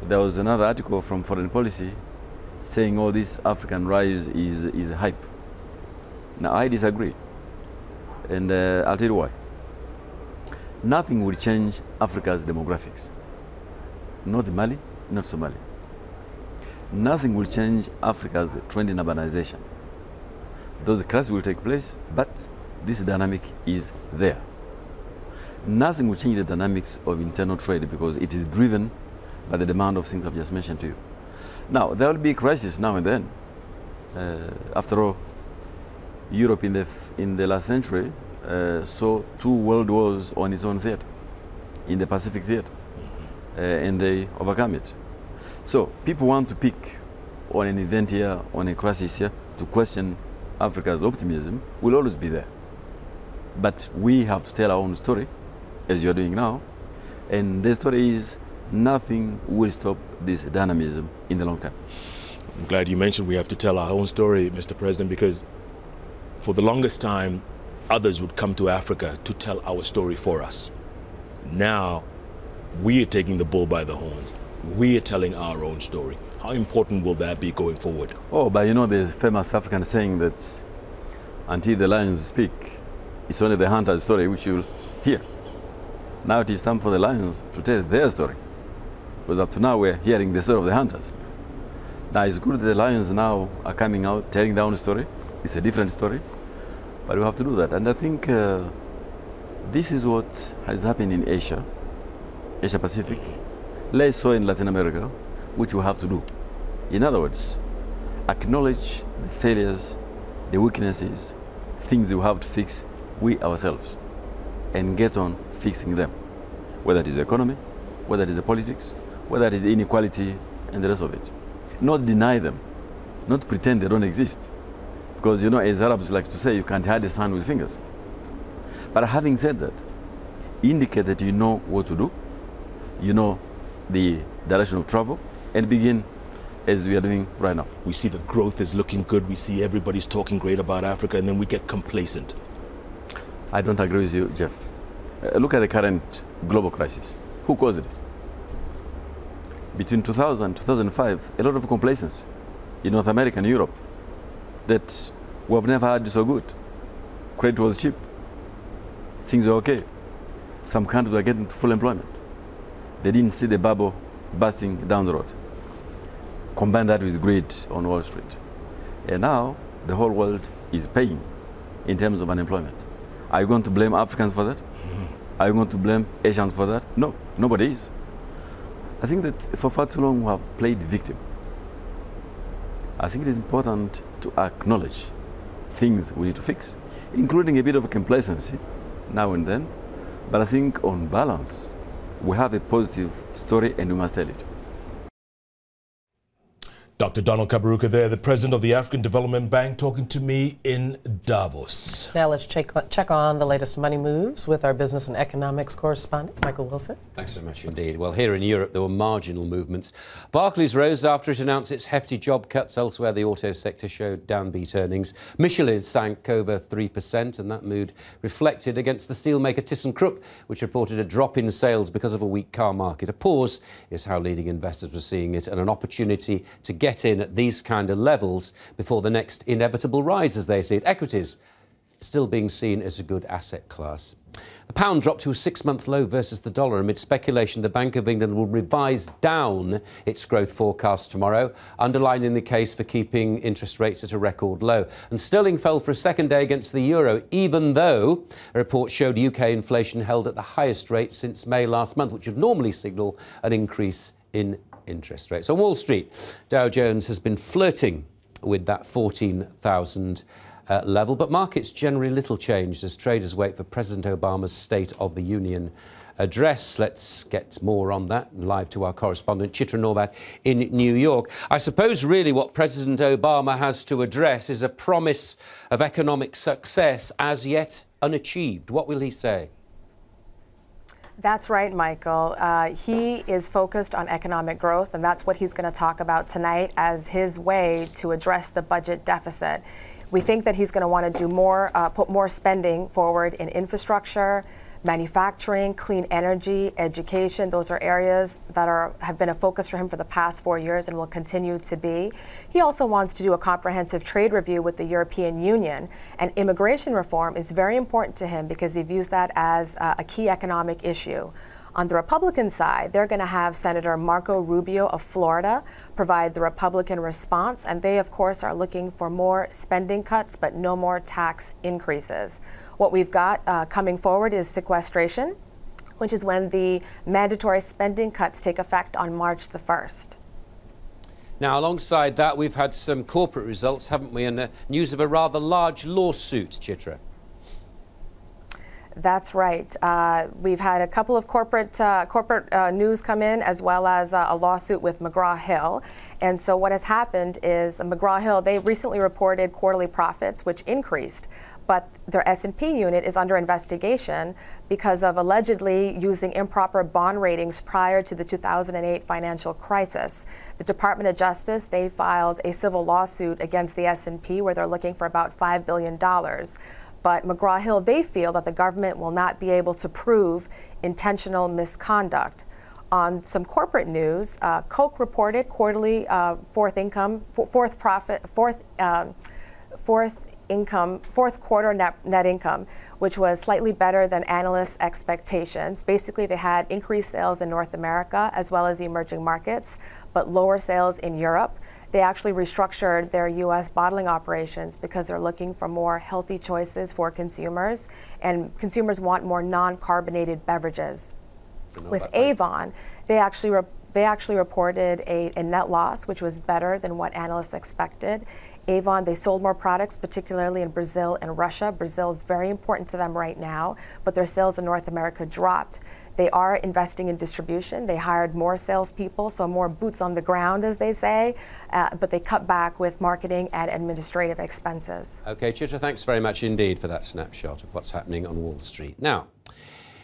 [SPEAKER 17] There was another article from Foreign Policy saying all this African rise is a hype. Now, I disagree, and I'll tell you why. Nothing will change Africa's demographics. Not Mali, not Somalia. Nothing will change Africa's trend in urbanization. Those crises will take place, but this dynamic is there. Nothing will change the dynamics of internal trade because it is driven by the demand of things I've just mentioned to you. Now, there will be crises now and then. After all, Europe in the last century saw 2 world wars on its own theater, in the Pacific theater, and they overcome it. So people want to pick on an event here, on a crisis here, to question Africa's optimism will always be there. But we have to tell our own story, as you're doing now, and the story is nothing will stop this dynamism in the long term.
[SPEAKER 1] I'm glad you mentioned we have to tell our own story, Mr. President, because for the longest time, others would come to Africa to tell our story for us. Now, we are taking the bull by the horns. We are telling our own story. How important will that be going forward?
[SPEAKER 17] Oh, but you know the famous African saying that until the lions speak, it's only the hunter's story which you'll hear. Now it is time for the lions to tell their story. Because up to now we're hearing the story of the hunters. Now it's good that the lions now are coming out, telling their own story. It's a different story, but we have to do that. And I think this is what has happened in Asia, Asia Pacific, less so in Latin America, which we have to do. In other words, acknowledge the failures, the weaknesses, things we have to fix we ourselves, and get on fixing them, whether it is economy, whether it is politics, whether it is inequality and the rest of it. Not deny them, not pretend they don't exist. Because, you know, as Arabs like to say, you can't hide the sun with fingers. But having said that, indicate that you know what to do, you know the direction of travel, and begin as we are doing right now.
[SPEAKER 1] We see the growth is looking good. We see everybody's talking great about Africa, and then we get complacent.
[SPEAKER 17] I don't agree with you, Jeff. Look at the current global crisis. Who caused it? Between 2000 and 2005, a lot of complacency in North America and Europe that we have never had so good. Credit was cheap. Things were okay. Some countries were getting to full employment. They didn't see the bubble bursting down the road. Combine that with greed on Wall Street. And now the whole world is paying in terms of unemployment. Are you going to blame Africans for that? Are you going to blame Asians for that? No, nobody is. I think that for far too long we have played victim. I think it is important to acknowledge things we need to fix, including a bit of complacency now and then. But I think on balance, we have a positive story and we must tell it.
[SPEAKER 1] Dr. Donald Kaberuka there, the president of the African Development Bank, talking to me in Davos.
[SPEAKER 2] Now let's check on the latest money moves with our business and economics correspondent, Michael Wilson.
[SPEAKER 13] Thanks so much indeed. Well, here in Europe, there were marginal movements. Barclays rose after it announced its hefty job cuts. Elsewhere, the auto sector showed downbeat earnings. Michelin sank over 3%, and that mood reflected against the steelmaker ThyssenKrupp, which reported a drop in sales because of a weak car market. A pause is how leading investors were seeing it, and an opportunity to get in at these kind of levels before the next inevitable rise, as they see it. Equities still being seen as a good asset class. The pound dropped to a 6-month low versus the dollar amid speculation the Bank of England will revise down its growth forecast tomorrow, underlining the case for keeping interest rates at a record low. And sterling fell for a second day against the euro, even though a report showed UK inflation held at the highest rate since May last month, which would normally signal an increase in interest rates. On Wall Street, Dow Jones has been flirting with that 14,000 level, but markets generally little changed as traders wait for President Obama's State of the Union address. Let's get more on that live to our correspondent Chitra Norvat in New York. I suppose really what President Obama has to address is a promise of economic success as yet unachieved. What will he say?
[SPEAKER 18] That's right, Michael. He is focused on economic growth, and that's what he's going to talk about tonight as his way to address the budget deficit. We think that he's going to want to do more, put more spending forward in infrastructure, manufacturing, clean energy, education. Those are areas that have been a focus for him for the past 4 years and will continue to be. He also wants to do a comprehensive trade review with the European Union, and immigration reform is very important to him because he views that as a key economic issue. On the Republican side, they're going to have Senator Marco Rubio of Florida provide the Republican response, and they, of course, are looking for more spending cuts but no more tax increases. What we've got coming forward is sequestration, which is when the mandatory spending cuts take effect on March the 1st.
[SPEAKER 13] Now, alongside that, we've had some corporate results, haven't we, and news of a rather large lawsuit, Chitra.
[SPEAKER 18] That's right. We've had a couple of corporate news come in, as well as a lawsuit with McGraw-Hill. And so what has happened is McGraw-Hill, they recently reported quarterly profits, which increased, but their S&P unit is under investigation because of allegedly using improper bond ratings prior to the 2008 financial crisis. The Department of Justice, they filed a civil lawsuit against the S&P where they're looking for about $5 billion. But McGraw-Hill, they feel that the government will not be able to prove intentional misconduct. On some corporate news, Coke reported quarterly fourth quarter net income, which was slightly better than analysts' expectations. Basically, they had increased sales in North America as well as the emerging markets, but lower sales in Europe. They actually restructured their U.S. bottling operations because they're looking for more healthy choices for consumers, and consumers want more non-carbonated beverages. With Avon, they actually reported a net loss, which was better than what analysts expected. Avon, they sold more products, particularly in Brazil and Russia. Brazil is very important to them right now, but their sales in North America dropped. They are investing in distribution. They hired more salespeople, so more boots on the ground, as they say, but they cut back with marketing and administrative expenses.
[SPEAKER 13] Okay, Chitra, thanks very much indeed for that snapshot of what's happening on Wall Street. Now,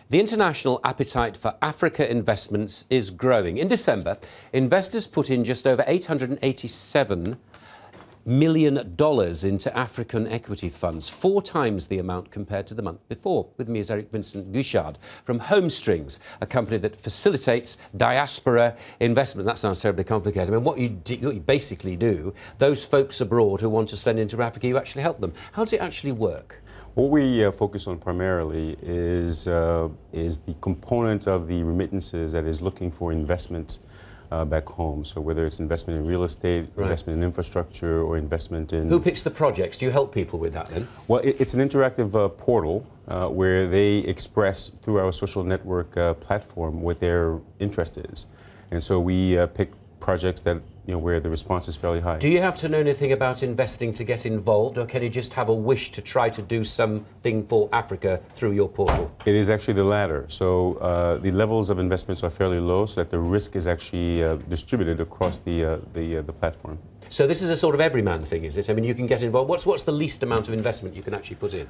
[SPEAKER 13] the international appetite for Africa investments is growing. In December, investors put in just over $887 million into African equity funds, 4 times the amount compared to the month before. With me is Eric Vincent Gouchard from Homestrings, a company that facilitates diaspora investment. That sounds terribly complicated. I mean, what you basically do, those folks abroad who want to send into Africa, you actually help them. How does it actually work?
[SPEAKER 19] What we focus on primarily is the component of the remittances that is looking for investment back home. So whether it's investment in real estate, investment in infrastructure, or investment in...
[SPEAKER 13] Who picks the projects? Do you help people with that then?
[SPEAKER 19] Well, it's an interactive portal where they express through our social network platform what their interest is. And so we pick projects that, where the response is fairly high.
[SPEAKER 13] Do you have to know anything about investing to get involved, or can you just have a wish to try to do something for Africa through your portal?
[SPEAKER 19] It is actually the latter. So the levels of investments are fairly low, so that the risk is actually distributed across the platform.
[SPEAKER 13] So this is a sort of everyman thing, is it? I mean, you can get involved. What's the least amount of investment you can actually put in?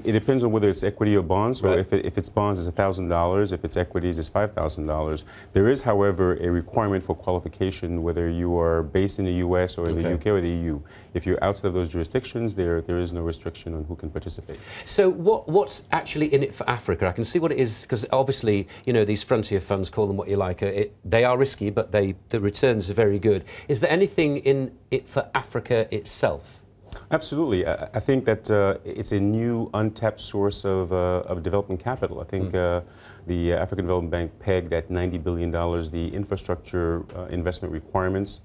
[SPEAKER 19] It depends on whether it's equity or bonds. So if it's bonds, it's $1,000. If it's equities, it's $5,000. There is, however, a requirement for qualification, whether you are based in the U.S. or in the UK or the EU. If you're outside of those jurisdictions, there is no restriction on who can participate.
[SPEAKER 13] So what's actually in it for Africa? I can see what it is, because obviously, these frontier funds, call them what you like, they are risky, but the returns are very good. Is there anything in it for Africa itself?
[SPEAKER 19] Absolutely. I think that it's a new untapped source of development capital. I think the African Development Bank pegged at $90 billion the infrastructure investment requirements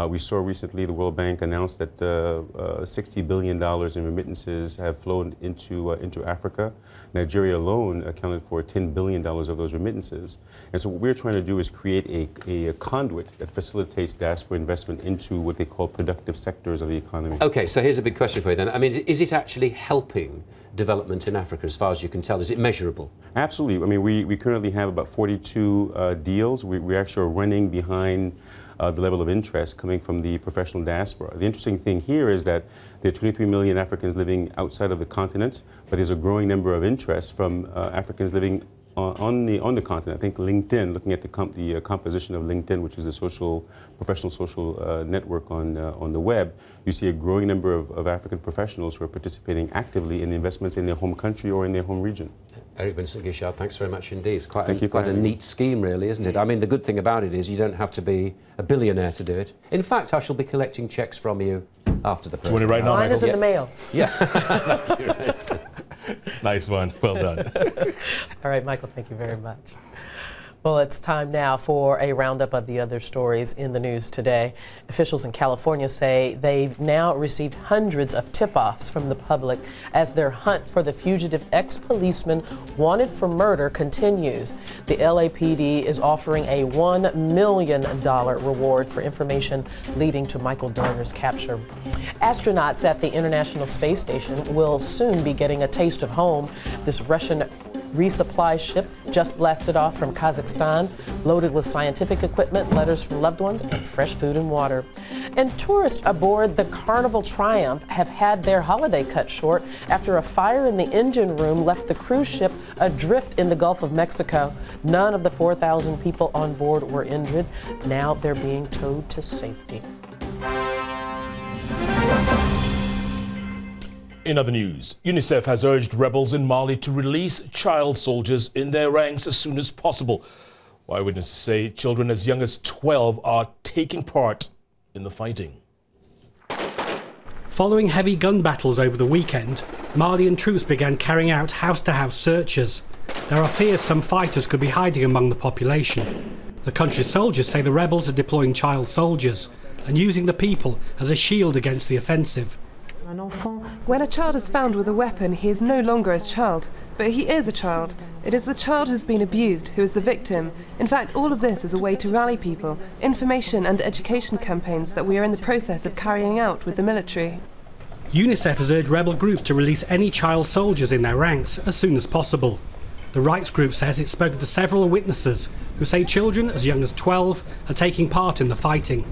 [SPEAKER 19] We saw recently the World Bank announced that $60 billion in remittances have flown into Africa. Nigeria alone accounted for $10 billion of those remittances. And so what we're trying to do is create a conduit that facilitates diaspora investment into what they call productive sectors of the economy.
[SPEAKER 13] Okay, so here's a big question for you then. I mean, is it actually helping development in Africa as far as you can tell? Is it measurable?
[SPEAKER 19] Absolutely. I mean, we currently have about 42 deals. We actually are running behind the level of interest coming from the professional diaspora. The interesting thing here is that there are 23 million Africans living outside of the continent, but there's a growing number of interest from Africans living on the continent. I think LinkedIn, looking at the composition of LinkedIn, which is the professional social network on the web, you see a growing number of African professionals who are participating actively in the investments in their home country or in their home region.
[SPEAKER 13] Eric Vincent-Guichard, thanks very much indeed. It's quite a
[SPEAKER 19] me.
[SPEAKER 13] neat scheme, really, isn't it? I mean, the good thing about it is you don't have to be a billionaire to do it. In fact, I shall be collecting cheques from you after the program.
[SPEAKER 1] Doing it right now,
[SPEAKER 2] Mine is in the mail.
[SPEAKER 13] Yeah.
[SPEAKER 1] Nice one. Well done.
[SPEAKER 2] All right, Michael, thank you very much. Well, it's time now for a roundup of the other stories in the news today. Officials in California say they've now received hundreds of tip-offs from the public as their hunt for the fugitive ex-policeman wanted for murder continues. The LAPD is offering a $1 million reward for information leading to Michael Dorner's capture. Astronauts at the International Space Station will soon be getting a taste of home. This Russian resupply ship just blasted off from Kazakhstan, loaded with scientific equipment, letters from loved ones, and fresh food and water. And tourists aboard the Carnival Triumph have had their holiday cut short after a fire in the engine room left the cruise ship adrift in the Gulf of Mexico. None of the 4,000 people on board were injured. Now they're being towed to safety.
[SPEAKER 1] In other news, UNICEF has urged rebels in Mali to release child soldiers in their ranks as soon as possible. Eyewitnesses say children as young as 12 are taking part in the fighting.
[SPEAKER 20] Following heavy gun battles over the weekend, Malian troops began carrying out house-to-house searches. There are fears some fighters could be hiding among the population. The country's soldiers say the rebels are deploying child soldiers and using the people as a shield against the offensive.
[SPEAKER 21] When a child is found with a weapon, he is no longer a child, but he is a child. It is the child who's been abused who is the victim. In fact, all of this is a way to rally people, information and education campaigns that we are in the process of carrying out with the military.
[SPEAKER 20] UNICEF has urged rebel groups to release any child soldiers in their ranks as soon as possible. The rights group says it's spoken to several witnesses who say children as young as 12 are taking part in the fighting.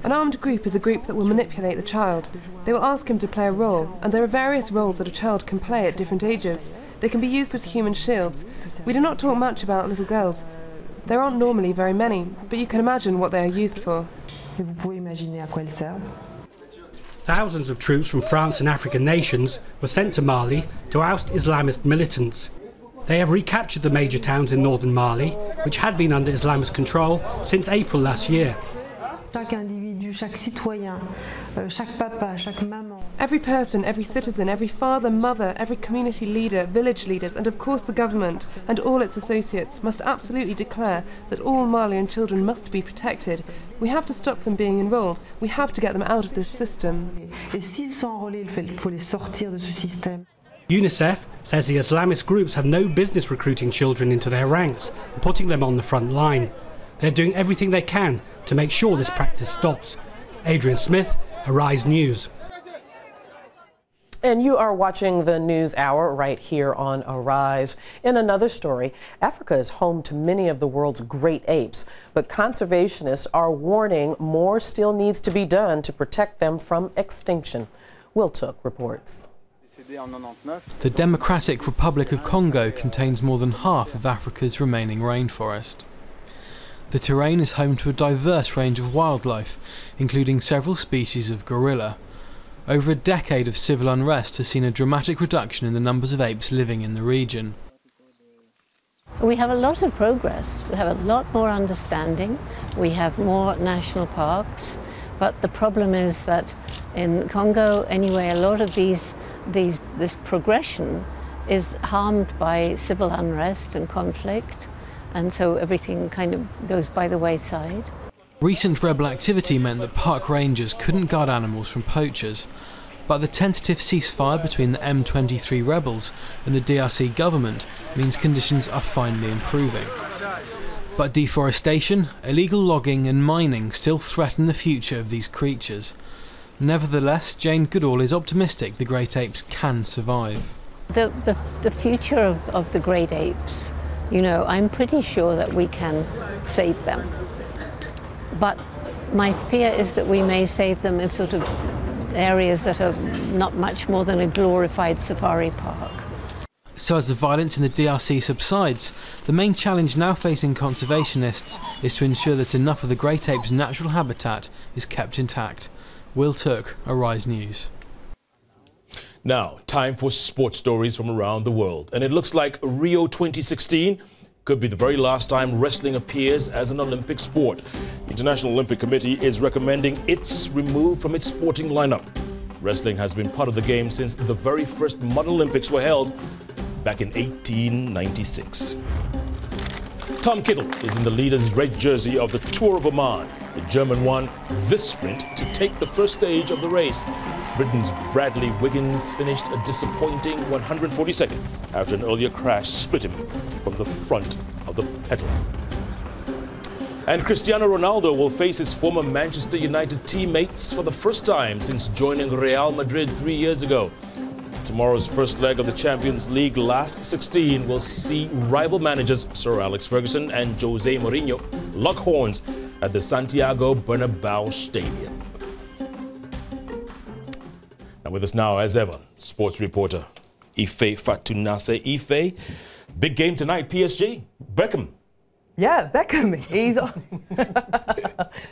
[SPEAKER 21] An armed group is a group that will manipulate the child. They will ask him to play a role, and there are various roles that a child can play at different ages. They can be used as human shields. We do not talk much about little girls. There aren't normally very many, but you can imagine what they are used for.
[SPEAKER 20] Thousands of troops from France and African nations were sent to Mali to oust Islamist militants. They have recaptured the major towns in northern Mali, which had been under Islamist control since April last year.
[SPEAKER 21] Every person, every citizen, every father, mother, every community leader, village leaders, and of course the government and all its associates must absolutely declare that all Malian children must be protected. We have to stop them being enrolled. We have to get them out of this system.
[SPEAKER 20] UNICEF says the Islamist groups have no business recruiting children into their ranks and putting them on the front line. They're doing everything they can to make sure this practice stops. Adrian Smith, Arise News.
[SPEAKER 2] And you are watching the News Hour right here on Arise. In another story, Africa is home to many of the world's great apes, but conservationists are warning more still needs to be done to protect them from extinction. Will Took reports.
[SPEAKER 22] The Democratic Republic of Congo contains more than half of Africa's remaining rainforest. The terrain is home to a diverse range of wildlife, including several species of gorilla. Over a decade of civil unrest has seen a dramatic reduction in the numbers of apes living in the region.
[SPEAKER 23] We have a lot of progress. We have a lot more understanding. We have more national parks. But the problem is that in Congo, anyway, a lot of this progression is harmed by civil unrest and conflict. and so everything kind of goes by the wayside.
[SPEAKER 22] Recent rebel activity meant that park rangers couldn't guard animals from poachers, but the tentative ceasefire between the M23 rebels and the DRC government means conditions are finally improving. But deforestation, illegal logging and mining still threaten the future of these creatures. Nevertheless, Jane Goodall is optimistic the great apes can survive.
[SPEAKER 23] The future of the great apes, you know, I'm pretty sure that we can save them. But my fear is that we may save them in sort of areas that are not much more than a glorified safari park.
[SPEAKER 22] So as the violence in the DRC subsides, the main challenge now facing conservationists is to ensure that enough of the great ape's natural habitat is kept intact. Will Turk, Arise News.
[SPEAKER 1] Now, time for sports stories from around the world. And it looks like Rio 2016 could be the very last time wrestling appears as an Olympic sport. The International Olympic Committee is recommending its removed from its sporting lineup. Wrestling has been part of the game since the very first modern Olympics were held back in 1896. Tom Kittle is in the leader's red jersey of the Tour of Oman. The German won this sprint to take the first stage of the race. Britain's Bradley Wiggins finished a disappointing 142nd after an earlier crash split him from the front of the pedal. And Cristiano Ronaldo will face his former Manchester United teammates for the first time since joining Real Madrid 3 years ago. Tomorrow's first leg of the Champions League last 16 will see rival managers Sir Alex Ferguson and Jose Mourinho lock horns at the Santiago Bernabeu Stadium. And with us now, as ever, sports reporter Ife Fatunase. Ife, big game tonight, PSG. Beckham.
[SPEAKER 4] Yeah, Beckham. He's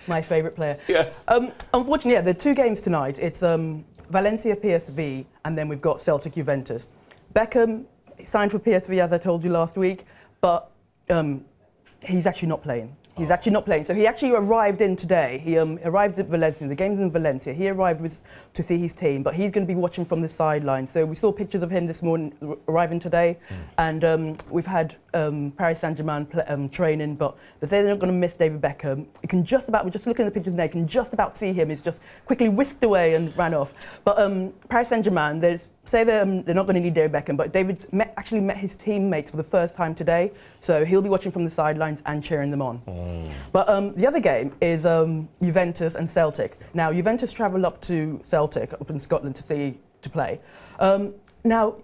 [SPEAKER 4] my favourite player.
[SPEAKER 1] Yes.
[SPEAKER 4] Unfortunately, yeah, there are two games tonight. It's Valencia PSV, and then we've got Celtic Juventus. Beckham signed for PSV, as I told you last week, but he's actually not playing. He's actually not playing. So he actually arrived in today. He arrived at Valencia. The game's in Valencia. He arrived to see his team, but he's going to be watching from the sideline. So we saw pictures of him this morning arriving today, and we've had Paris Saint-Germain training, but they say they're not going to miss David Beckham. You can just about, we're just looking at the pictures now, you can just about see him. He's just quickly whisked away and ran off. But Paris Saint-Germain, say they're not going to need David Beckham, but David's actually met his teammates for the first time today, so he'll be watching from the sidelines and cheering them on. But the other game is Juventus and Celtic. Now, Juventus travel up to Celtic, up in Scotland, to play. Now,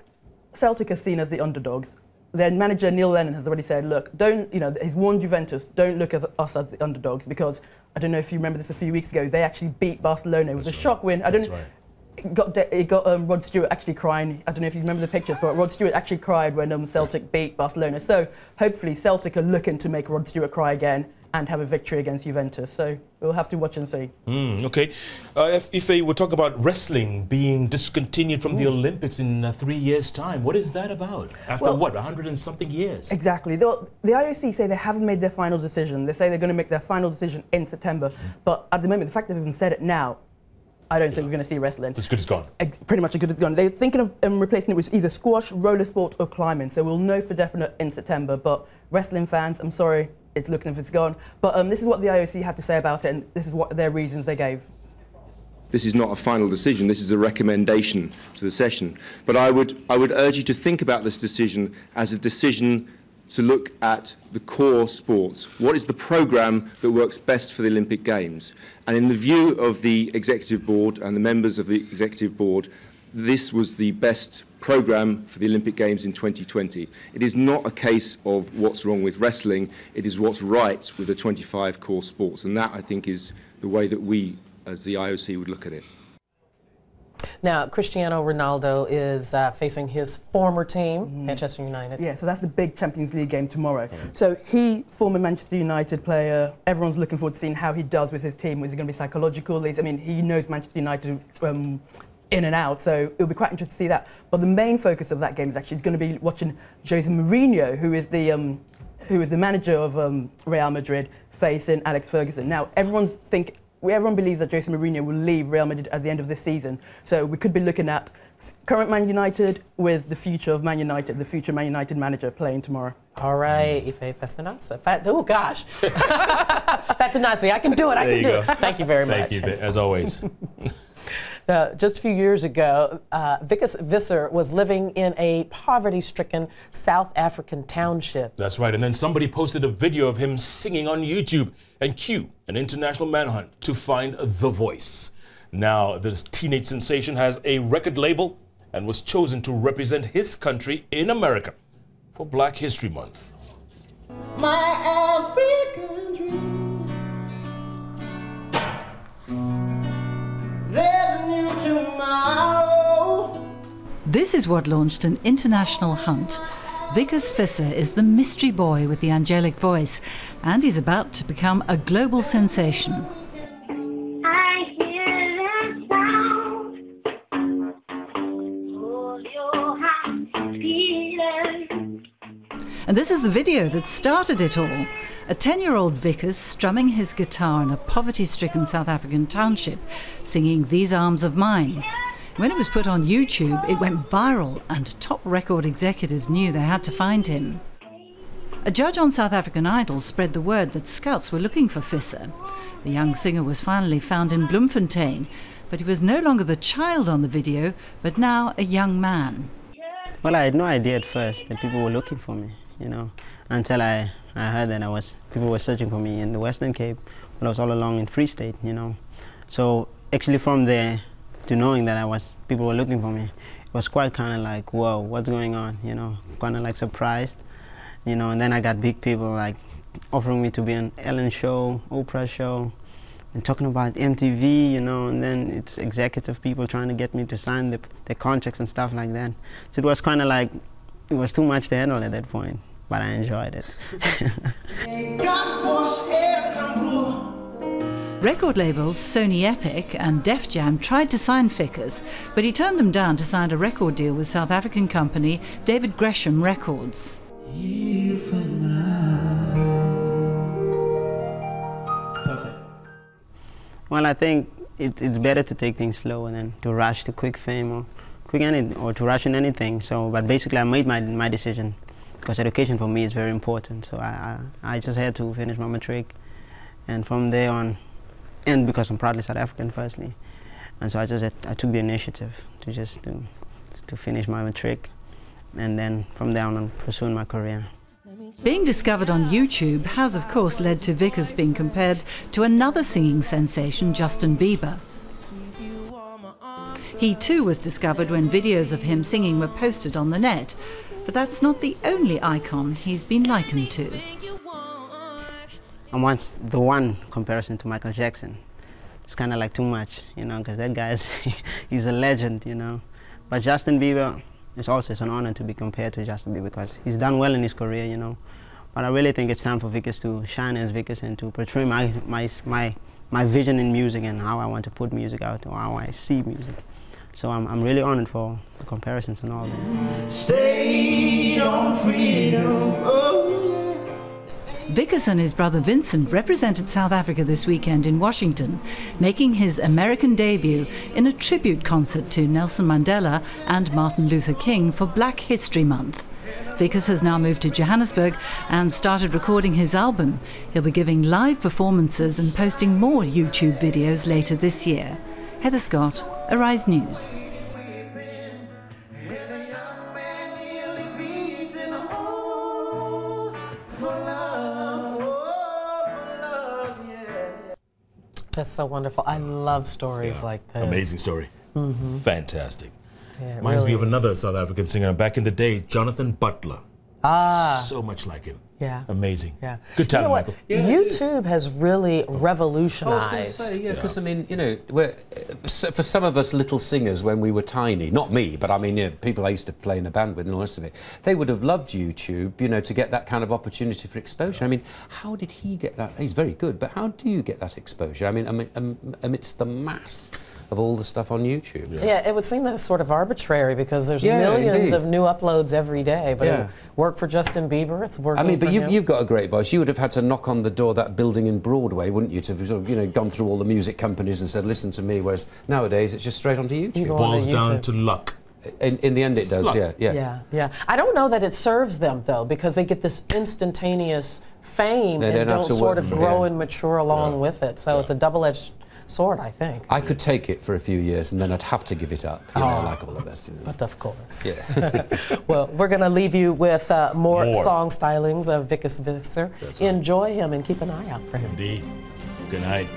[SPEAKER 4] Celtic are seen as the underdogs. Their manager, Neil Lennon, has already said, look, he's warned Juventus, don't look at us as the underdogs, because, I don't know if you remember this a few weeks ago, they actually beat Barcelona. It was a shock win. I don't know. It got Rod Stewart actually crying. I don't know if you remember the picture, but Rod Stewart actually cried when Celtic beat Barcelona. So hopefully Celtic are looking to make Rod Stewart cry again and have a victory against Juventus. So we'll have to watch and see.
[SPEAKER 1] Okay. If we'll talk about wrestling being discontinued from the Olympics in 3 years' time, what is that about? After what, 100 and something years?
[SPEAKER 4] Exactly. The IOC say they haven't made their final decision. They say they're going to make their final decision in September. But at the moment, the fact that they've even said it now, I don't think we're going to see wrestling.
[SPEAKER 1] It's as good as gone.
[SPEAKER 4] Pretty much as good as gone. They're thinking of replacing it with either squash, roller sport or climbing. So we'll know for definite in September. But wrestling fans, I'm sorry, it's looking as if it's gone. But this is what the IOC had to say about it, and this is what their reasons they gave.
[SPEAKER 6] This is not a final decision. This is a recommendation to the session. But I would urge you to think about this decision as a decision to look at the core sports. What is the programme that works best for the Olympic Games? And in the view of the Executive Board and the members of the Executive Board, this was the best programme for the Olympic Games in 2020. It is not a case of what's wrong with wrestling, it is what's right with the 25 core sports. And that, I think, is the way that we, as the IOC, would look at it.
[SPEAKER 2] Now, Cristiano Ronaldo is facing his former team, Manchester United.
[SPEAKER 4] Yeah, so that's the big Champions League game tomorrow. So he, former Manchester United player, everyone's looking forward to seeing how he does with his team. Is it going to be psychological? I mean, he knows Manchester United in and out, so it'll be quite interesting to see that. But the main focus of that game is actually going to be watching Jose Mourinho, who is the manager of Real Madrid, facing Alex Ferguson. Now, everyone's everyone believes that Jose Mourinho will leave Real Madrid at the end of this season. So we could be looking at current Man United with the future of Man United, the future Man United manager playing tomorrow.
[SPEAKER 2] All right, Ife Festanasa. Oh, gosh. Festanasa, I can do it, I can do it. Thank you very much.
[SPEAKER 1] Thank you, as always.
[SPEAKER 2] Just a few years ago, Vickers Visser was living in a poverty-stricken South African township.
[SPEAKER 1] That's right, and then somebody posted a video of him singing on YouTube, and cue an international manhunt to find the voice. Now, this teenage sensation has a record label and was chosen to represent his country in America for Black History Month.
[SPEAKER 7] My African dream. There's a new tomorrow.
[SPEAKER 9] This is what launched an international hunt. Vickers Visser is the mystery boy with the angelic voice, and he's about to become a global sensation.
[SPEAKER 7] I hear that sound. Hold your heart, Peter.
[SPEAKER 9] And this is the video that started it all. A 10-year-old Vickers strumming his guitar in a poverty-stricken South African township, singing These Arms of Mine. When it was put on YouTube, it went viral, and top record executives knew they had to find him. A judge on South African Idol spread the word that scouts were looking for Visser. The young singer was finally found in Bloemfontein, but he was no longer the child on the video, but now a young man.
[SPEAKER 10] Well, I had no idea at first that people were looking for me, you know, until I heard that people were searching for me in the Western Cape, but I was all along in Free State, you know. So actually from there to knowing that people were looking for me, it was quite kind of like, whoa, what's going on, you know, kind of like surprised, you know. And then I got big people like offering me to be on Ellen show, Oprah show, and talking about MTV, you know, and then it's executive people trying to get me to sign the contracts and stuff like that. So it was kind of like, it was too much to handle at that point, but I enjoyed it.
[SPEAKER 9] Record labels Sony Epic and Def Jam tried to sign Vickers, but he turned them down to sign a record deal with South African company David Gresham Records.
[SPEAKER 10] Perfect. Well, I think it's better to take things slow and then to rush to quick fame or to rush in anything. So, but basically I made my decision because education for me is very important. So I just had to finish my matric, and from there on, and because I'm proudly South African firstly, and so I took the initiative to finish my matric, and then from there on I'm pursuing my career.
[SPEAKER 9] Being discovered on YouTube has of course led to Vickers being compared to another singing sensation, Justin Bieber. He too was discovered when videos of him singing were posted on the net, but that's not the only icon he's been likened to.
[SPEAKER 10] And once the one comparison to Michael Jackson, it's kind of like too much, you know, because that guy's he's a legend, you know. But Justin Bieber, it's an honor to be compared to Justin Bieber because he's done well in his career, you know. But I really think it's time for Vickers to shine as Vickers and to portray my vision in music and how I want to put music out or how I see music. So I'm really honored for the comparisons and all that.
[SPEAKER 7] Stay on freedom. Oh, yeah.
[SPEAKER 9] Vickers and his brother Vincent represented South Africa this weekend in Washington, making his American debut in a tribute concert to Nelson Mandela and Martin Luther King for Black History Month. Vickers has now moved to Johannesburg and started recording his album. He'll be giving live performances and posting more YouTube videos later this year. Heather Scott, Arise News.
[SPEAKER 2] That's so wonderful. I love stories like this.
[SPEAKER 1] Amazing story.
[SPEAKER 2] Mm-hmm.
[SPEAKER 1] Fantastic.
[SPEAKER 2] Yeah,
[SPEAKER 1] Reminds me
[SPEAKER 2] really
[SPEAKER 1] of another South African singer back in the day, Jonathan Butler.
[SPEAKER 2] Ah.
[SPEAKER 1] So much like him.
[SPEAKER 2] Yeah.
[SPEAKER 1] Amazing.
[SPEAKER 2] Yeah.
[SPEAKER 1] Good talent, Michael.
[SPEAKER 2] Yeah, YouTube has really revolutionized.
[SPEAKER 13] I was going to say, because I mean, you know, for some of us little singers when we were tiny, not me, but I mean, you know, people I used to play in a band with and all the rest of it, they would have loved YouTube, you know, to get that kind of opportunity for exposure. I mean, how did he get that? He's very good, but how do you get that exposure? I mean, amidst the mass of all the stuff on YouTube.
[SPEAKER 2] Yeah, it would seem that it's sort of arbitrary because there's
[SPEAKER 13] Yeah,
[SPEAKER 2] millions
[SPEAKER 13] indeed.
[SPEAKER 2] of new uploads every day. But
[SPEAKER 13] Yeah.
[SPEAKER 2] it worked for Justin Bieber, it's working
[SPEAKER 13] I mean, but
[SPEAKER 2] for him.
[SPEAKER 13] you've got a great voice. You would have had to knock on the door of that building in Broadway, wouldn't you, to sort of, you know, gone through all the music companies and said, listen to me, whereas nowadays it's just straight onto YouTube.
[SPEAKER 1] It boils down to luck.
[SPEAKER 13] In the end it does, yeah. Yes.
[SPEAKER 2] Yeah, yeah. I don't know that it serves them, though, because they get this instantaneous fame
[SPEAKER 13] They
[SPEAKER 2] and
[SPEAKER 13] don't have
[SPEAKER 2] don't
[SPEAKER 13] to
[SPEAKER 2] sort
[SPEAKER 13] work
[SPEAKER 2] of
[SPEAKER 13] for it.
[SPEAKER 2] grow
[SPEAKER 13] Yeah.
[SPEAKER 2] and mature along with it. So it's a double-edged sword, I think.
[SPEAKER 13] I could take it for a few years and then I'd have to give it up, you know,
[SPEAKER 2] Oh.
[SPEAKER 13] like all of us. You know.
[SPEAKER 2] But of course.
[SPEAKER 13] Yeah.
[SPEAKER 2] Well, we're going to leave you with more
[SPEAKER 1] More.
[SPEAKER 2] song stylings of Vickers Visser.
[SPEAKER 1] That's right.
[SPEAKER 2] Enjoy him and keep an eye out for him.
[SPEAKER 1] Indeed. Good night.